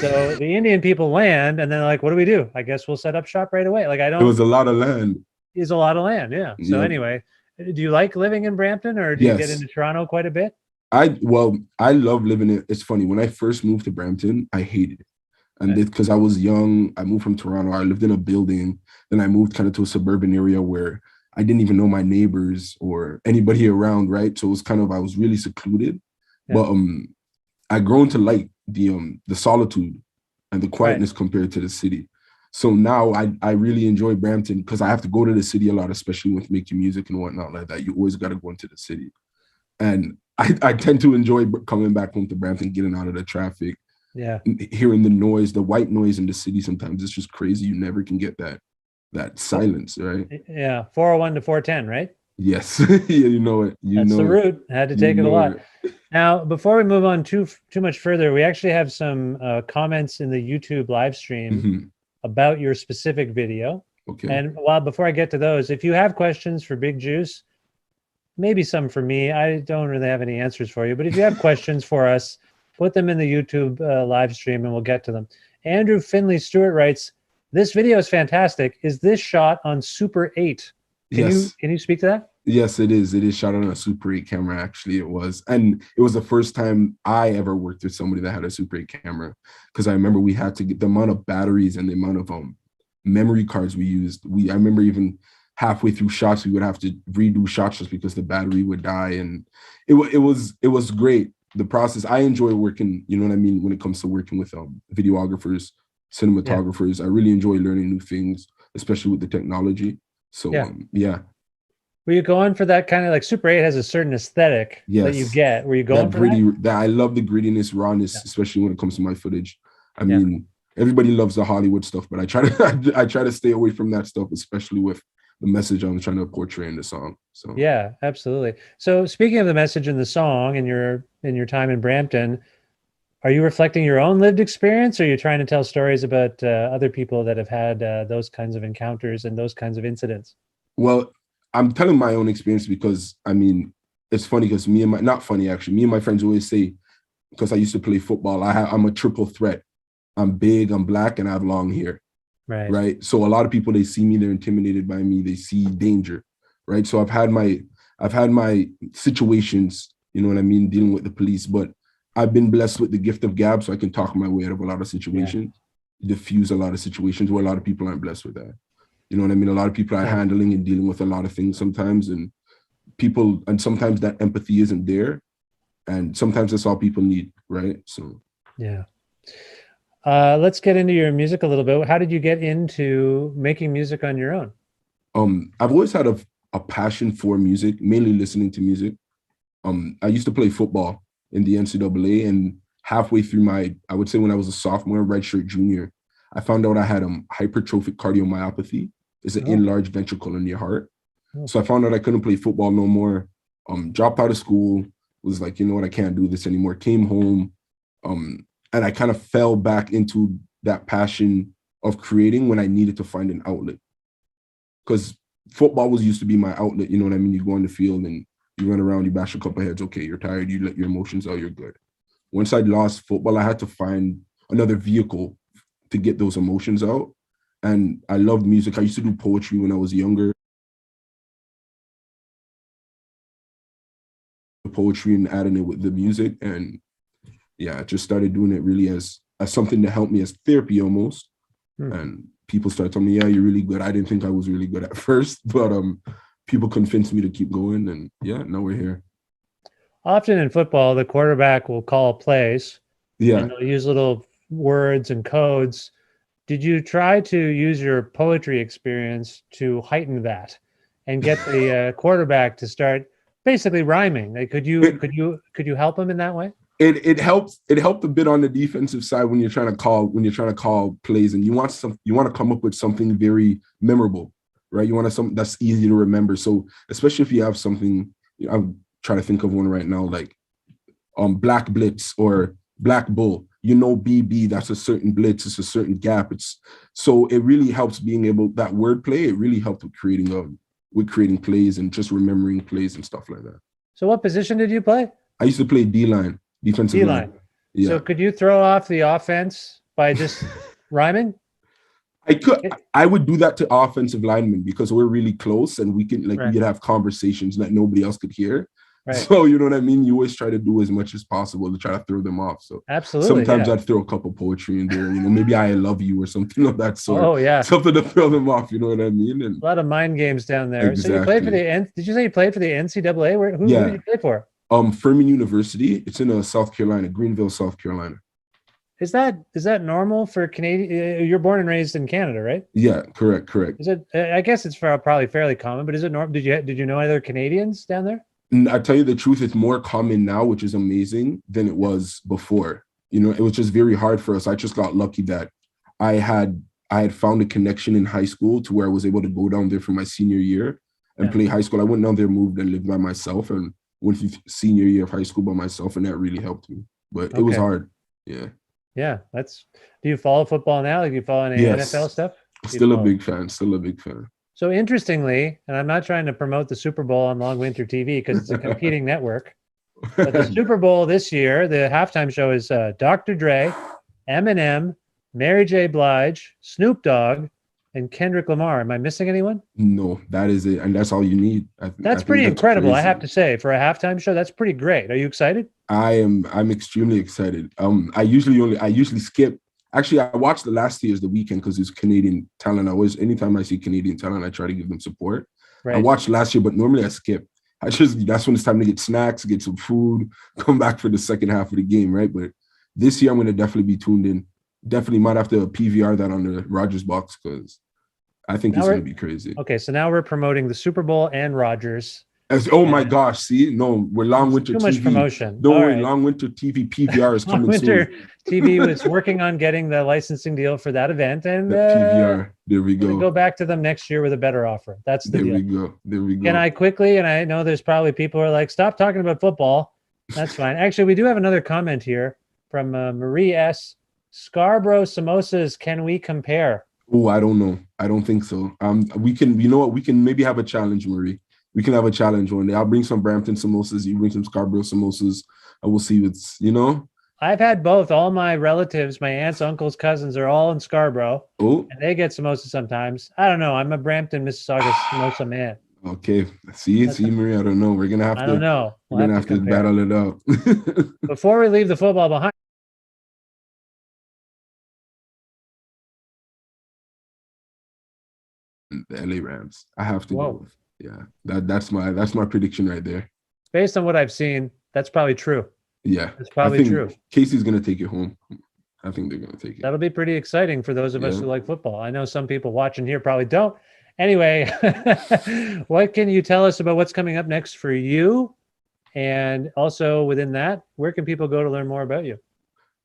So the Indian people land and then like, what do we do? I guess we'll set up shop right away. Like It was a lot of land. Is a lot of land, yeah. So anyway, do you like living in Brampton, or do you get into Toronto quite a bit? I love living it. It's funny, when I first moved to Brampton, I hated it. And because I was young, I moved from Toronto, I lived in a building, then I moved kind of to a suburban area where I didn't even know my neighbors or anybody around, right? So it was kind of, I was really secluded. Yeah. But I grown to like the solitude and the quietness compared to the city. So now I really enjoy Brampton because I have to go to the city a lot, especially with making music and whatnot like that. You always got to go into the city. And I tend to enjoy coming back home to Brampton, getting out of the traffic, hearing the noise, the white noise in the city. Sometimes it's just crazy. You never can get that silence, right? Yeah, 401 to 410, right? Yes, you know it. That's the route. I had to take it a lot. Now, before we move on too much further, we actually have some comments in the YouTube live stream about your specific video. Okay. And before I get to those, if you have questions for Big Juice, maybe some for me, I don't really have any answers for you, but if you have questions for us, put them in the YouTube live stream and we'll get to them. Andrew Finley Stewart writes, this video is fantastic. Is this shot on Super 8? Can you speak to that? Yes, it is. It is shot on a Super 8 camera, actually, it was. And it was the first time I ever worked with somebody that had a Super 8 camera, because I remember we had to get the amount of batteries and the amount of memory cards we used. I remember even halfway through shots, we would have to redo shots just because the battery would die. And it was great. The process, I enjoy working, you know what I mean, when it comes to working with videographers, cinematographers. I really enjoy learning new things, especially with the technology. So, Were you going for that kind of like Super 8 has a certain aesthetic that you get? Were you going for that? I love the grittiness, rawness, especially when it comes to my footage. I mean, everybody loves the Hollywood stuff, but I try to stay away from that stuff, especially with the message I'm trying to portray in the song. So yeah, absolutely. So speaking of the message in the song and your time in Brampton, are you reflecting your own lived experience, or are you trying to tell stories about other people that have had those kinds of encounters and those kinds of incidents? Well, I'm telling my own experience because, I mean, it's funny because me and my friends always say, because I used to play football, I'm a triple threat. I'm big, I'm black, and I have long hair. Right. So a lot of people, they see me, they're intimidated by me, they see danger. Right. So I've had my situations, you know what I mean, dealing with the police, but I've been blessed with the gift of gab, so I can talk my way out of a lot of situations, diffuse a lot of situations where a lot of people aren't blessed with that. You know what I mean? A lot of people are handling and dealing with a lot of things sometimes, and sometimes that empathy isn't there, and sometimes that's all people need, right? So let's get into your music a little bit. How did you get into making music on your own? I've always had a passion for music, mainly listening to music. I used to play football in the NCAA, and halfway through I would say when I was a sophomore, redshirt junior, I found out I had hypertrophic cardiomyopathy. It's an Oh. enlarged ventricle in your heart. Oh. So I found out I couldn't play football no more. Dropped out of school, was like, you know what, I can't do this anymore. Came home, and I kind of fell back into that passion of creating when I needed to find an outlet. Because football was used to be my outlet, you know what I mean? You go on the field and you run around, you bash a couple of heads, okay, you're tired, you let your emotions out, you're good. Once I lost football, I had to find another vehicle to get those emotions out. And I loved music. I used to do poetry when I was younger. Poetry and adding it with the music. And yeah, I just started doing it really as something to help me, as therapy almost. And people started telling me, yeah, you're really good. I didn't think I was really good at first, but people convinced me to keep going. And yeah, now we're here. Often in football, the quarterback will call plays. Yeah. And they'll use little words and codes. Did you try to use your poetry experience to heighten that and get the quarterback to start basically rhyming? Like, could you help him in that way? It helped a bit on the defensive side when you're trying to call plays, and you want to come up with something very memorable, right? You want something that's easy to remember. So especially if you have something, I'm trying to think of one right now, like Black Blitz or Black Bull. BB, that's a certain blitz, it's a certain gap. So it really helps being able, that wordplay, it really helped with creating plays and just remembering plays and stuff like that. So what position did you play? I used to play D-line, defensive line. Yeah. So could you throw off the offense by just rhyming? I would do that to offensive linemen because we're really close and we can Right. we'd have conversations that nobody else could hear. Right. So you know what I mean? You always try to do as much as possible to try to throw them off. So Absolutely. sometimes yeah. I'd throw a couple poetry in there, maybe I love you or something of that sort. Oh yeah. Something to throw them off, you know what I mean? And A lot of mind games down there. So you played for Exactly. did you say you played for the NCAA? Who Yeah. did you play for? Furman University, it's in South Carolina, Greenville, South Carolina. Is that normal for Canadian? You're born and raised in Canada, right? Yeah, correct. Is it? I guess it's probably fairly common, but is it normal? Did you know other Canadians down there? And I tell you the truth, it's more common now, which is amazing, than it was before. It was just very hard for us. I just got lucky that I had found a connection in high school to where I was able to go down there for my senior year and play high school. I went down there, moved and lived by myself, and went through senior year of high school by myself, and that really helped me. But it was Okay. hard. Yeah. Yeah, do you follow football now? Like, you follow any Yes. NFL stuff? Still a follow? big fan. So interestingly, and I'm not trying to promote the Super Bowl on Long Winter TV because it's a competing network, but the Super Bowl this year, the halftime show is Dr. Dre, Eminem, Mary J. Blige, Snoop Dogg, and Kendrick Lamar. Am I missing anyone? No, that is it. And that's all you need. I That's think pretty incredible, I crazy. have to say. For a halftime show, that's pretty great. Are you excited? I'm extremely excited. I usually skip. Actually, I watched the last year's The Weeknd because it's Canadian talent. Anytime I see Canadian talent, I try to give them support. I Right. watched last year, but normally I skip. That's when it's time to get snacks, get some food, come back for the second half of the game, right? But this year I'm going to definitely be tuned in. Definitely might have to PVR that on the Rogers box because I think Now it's we're- going to be crazy. Okay, so now we're promoting the Super Bowl and Rogers. Oh my Yeah. gosh! See, no, we're Long Winter Too TV. much promotion. Don't All worry, right. Long Winter TV PVR is Long coming Winter soon. TV was working on getting the licensing deal for that event, and The PVR. There we we'll go. go back to them next year with a better offer. That's the There we deal. go. There we go. Can I quickly, and I know there's probably people who are like, stop talking about football. That's fine. Actually, we do have another comment here from Marie S. Scarborough samosas, can we compare? Oh, I don't know. I don't think so. We can, you know what? We can maybe have a challenge, Marie. We can have a challenge one day. I'll bring some Brampton samosas. You bring some Scarborough samosas. I will see what's, I've had both. All my relatives, my aunts, uncles, cousins are all in Scarborough, Oh, and they get samosas sometimes. I don't know. I'm a Brampton, Mississauga samosa man. okay. See, Marie. I don't know. We're gonna have to. I don't know. We're gonna have to compare. battle it out. Before we leave the football behind, The LA Rams. I have to Whoa. go with. Yeah, that's my prediction right there. based on what I've seen, that's probably true. Yeah, That's probably I think true. Casey's gonna take it home. I think they're gonna take it. That'll be pretty exciting for those of us Yeah. who like football. I know some people watching here probably don't. Anyway, what can you tell us about what's coming up next for you? And also within that, where can people go to learn more about you?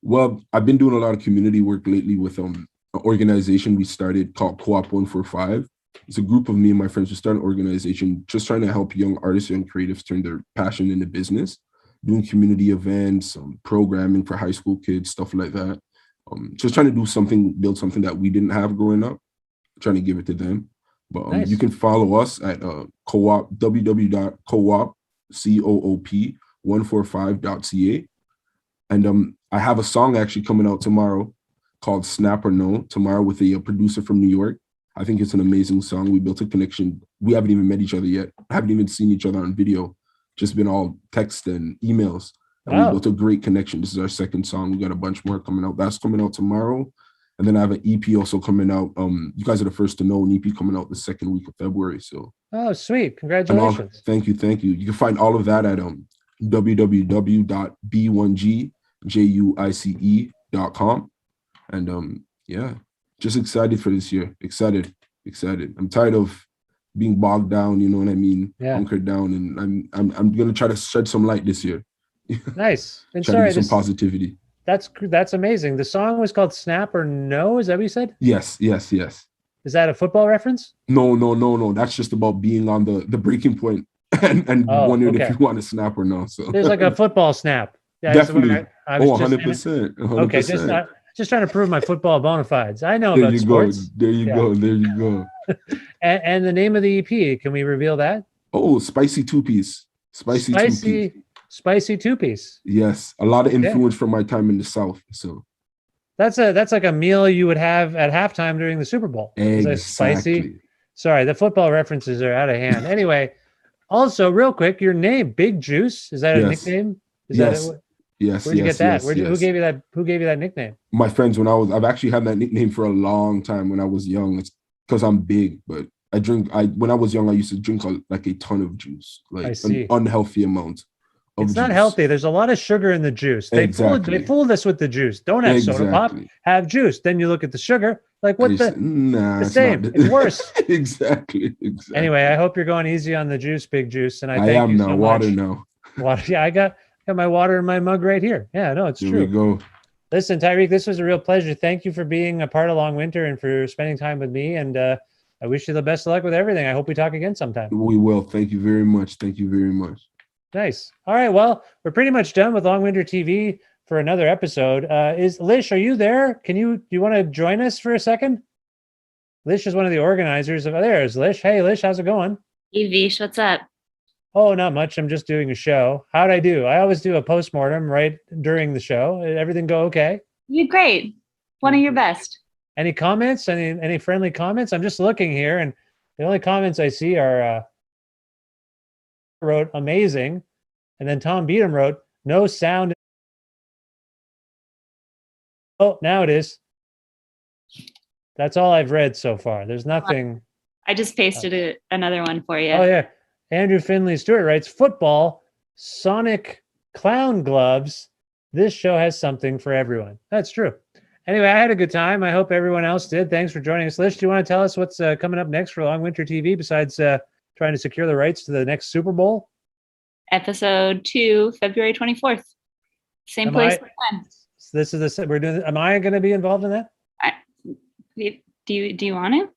Well, I've been doing a lot of community work lately with an organization we started called Co-op 145. it's a group of me and my friends who start an organization just trying to help young artists and creatives turn their passion into business, doing community events, programming for high school kids, stuff like that. Just trying to do something, build something that we didn't have growing up, trying to give it to them. But Nice. you can follow us at co-op, www.coop145.ca. And I have a song actually coming out tomorrow called Snap or No, tomorrow with a producer from New York. I think it's an amazing song. We built a connection. We haven't even met each other yet. Haven't even seen each other on video. Just been all text and emails. And Wow. we built a great connection. This is our second song. We got a bunch more coming out. That's coming out tomorrow. And then I have an EP also coming out. You guys are the first to know, an EP coming out the second week of February. So Oh, sweet. and all, Congratulations. thank you. You can find all of that at www.b1gjuice.com. And yeah, just excited for this year. Excited. I'm tired of being bogged down, you know what I mean? Yeah. Hunkered down, and I'm gonna try to shed some light this year. Nice. And Try to sorry, get some positivity. that's amazing. The song was called Snap or No. Is that what you said? Yes. Is that a football reference? No. That's just about being on the breaking point and Oh, wondering okay. if you want to snap or no. So There's like a football snap. Yeah, definitely. I was just- 100%. Okay, just trying to prove my football bona fides. I know There about you sports. go. There you Yeah. go. There you go. And the name of the EP, can we reveal that? Oh, spicy two-piece. Spicy two-piece. Spicy two-piece. Yes, a lot of Yeah. influence from my time in the South. So That's like a meal you would have at halftime during the Super Bowl. Is that spicy? exactly. Sorry, the football references are out of hand. Anyway, also real quick, your name, Big Juice, is that a Yes. nickname? Is Yes. that Yes. where'd you get that? Yes, Who yes. gave you that? Who gave you that nickname? My friends, I've actually had that nickname for a long time when I was young. It's because I'm big, but when I was young, I used to drink like a ton of juice, I like see. an unhealthy amount of It's not juice. healthy. There's a lot of sugar in the juice. They Exactly. fooled us with the juice. Don't have soda pop, Exactly. have juice. Then you look at the sugar, like what the Nah, the it's same. not. It's worse. Exactly. Anyway, I hope you're going easy on the juice, Big Juice. And I I thank am you now. so Water much. now. Water. Yeah, I got my water in my mug right here. Yeah, no, it's There true. we go. Listen, Tyreek, this was a real pleasure. Thank you for being a part of Long Winter and for spending time with me. And I wish you the best of luck with everything. I hope we talk again sometime. We will. Thank you very much. Nice. All right. Well, we're pretty much done with Long Winter TV for another episode. Is Lish, are you there? Do you want to join us for a second? Lish is one of the organizers of there's Lish. Hey Lish, how's it going? Hey Vish, what's up? Oh, not much. I'm just doing a show. How'd I do? I always do a postmortem right during the show. Everything go okay? You did great. One of your best. Any comments? Any friendly comments? I'm just looking here, and the only comments I see are wrote amazing, and then Tom Beatum wrote no sound. Oh, now it is. That's all I've read so far. There's nothing. I just pasted another one for you. Oh yeah. Andrew Finley Stewart writes football, Sonic clown gloves. This show has something for everyone. That's true. Anyway, I had a good time. I hope everyone else did. Thanks for joining us. Lish, do you want to tell us what's coming up next for Long Winter TV besides trying to secure the rights to the next Super Bowl? Episode 2, February 24th. Same Am place, I- same time. So this is we're doing. Am I going to be involved in that? Do you want to?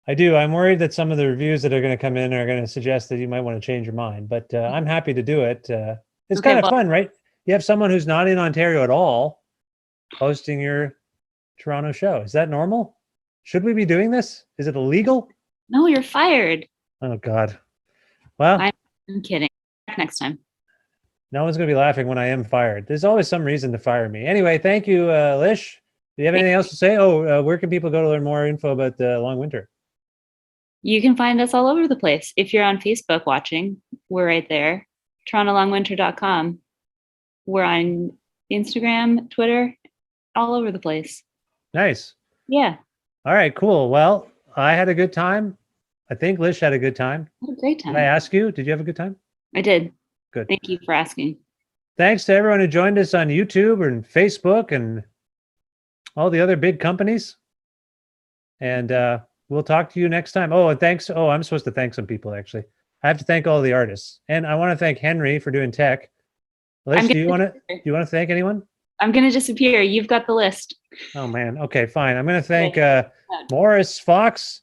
I do. I'm worried that some of the reviews that are going to come in are going to suggest that you might want to change your mind, but I'm happy to do it. It's Okay, kind of well- fun, right? You have someone who's not in Ontario at all hosting your Toronto show. Is that normal? Should we be doing this? Is it illegal? No, you're fired. Oh God. Well, I'm kidding. Next time. no one's going to be laughing when I am fired. There's always some reason to fire me. Anyway, thank you, Lish. Do you have anything else to say? Oh, where can people go to learn more info about Long Winter? You can find us all over the place. If you're on Facebook watching, we're right there. TorontoLongWinter.com. We're on Instagram, Twitter, all over the place. Nice. Yeah, All right, cool. Well, I had a good time. I think Lish had a good time. what a great time. Did I ask you? Did you have a good time? I did. Good. Thank you for asking. Thanks to everyone who joined us on YouTube and Facebook and all the other big companies. And we'll talk to you next time. Oh, and thanks. Oh, I'm supposed to thank some people, actually. I have to thank all the artists. And I want to thank Henry for doing tech. Lish, do you want to thank anyone? I'm going to disappear. You've got the list. Oh, man. Okay, fine. I'm going to thank Morris Fox,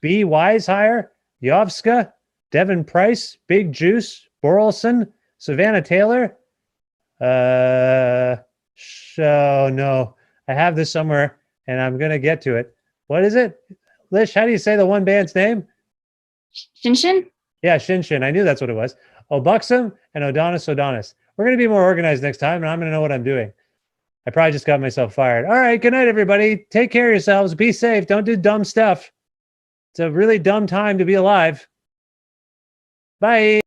B. Weishire, Yovska, Devin Price, Big Juice, Borelson, Savannah Taylor. Oh no, I have this somewhere and I'm going to get to it. What is it? Lish, how do you say the one band's name? Shinshin? Yeah, Shinshin. I knew that's what it was. Obuxum and Odonis. We're going to be more organized next time, and I'm going to know what I'm doing. I probably just got myself fired. All right, good night, everybody. Take care of yourselves. Be safe. Don't do dumb stuff. It's a really dumb time to be alive. Bye.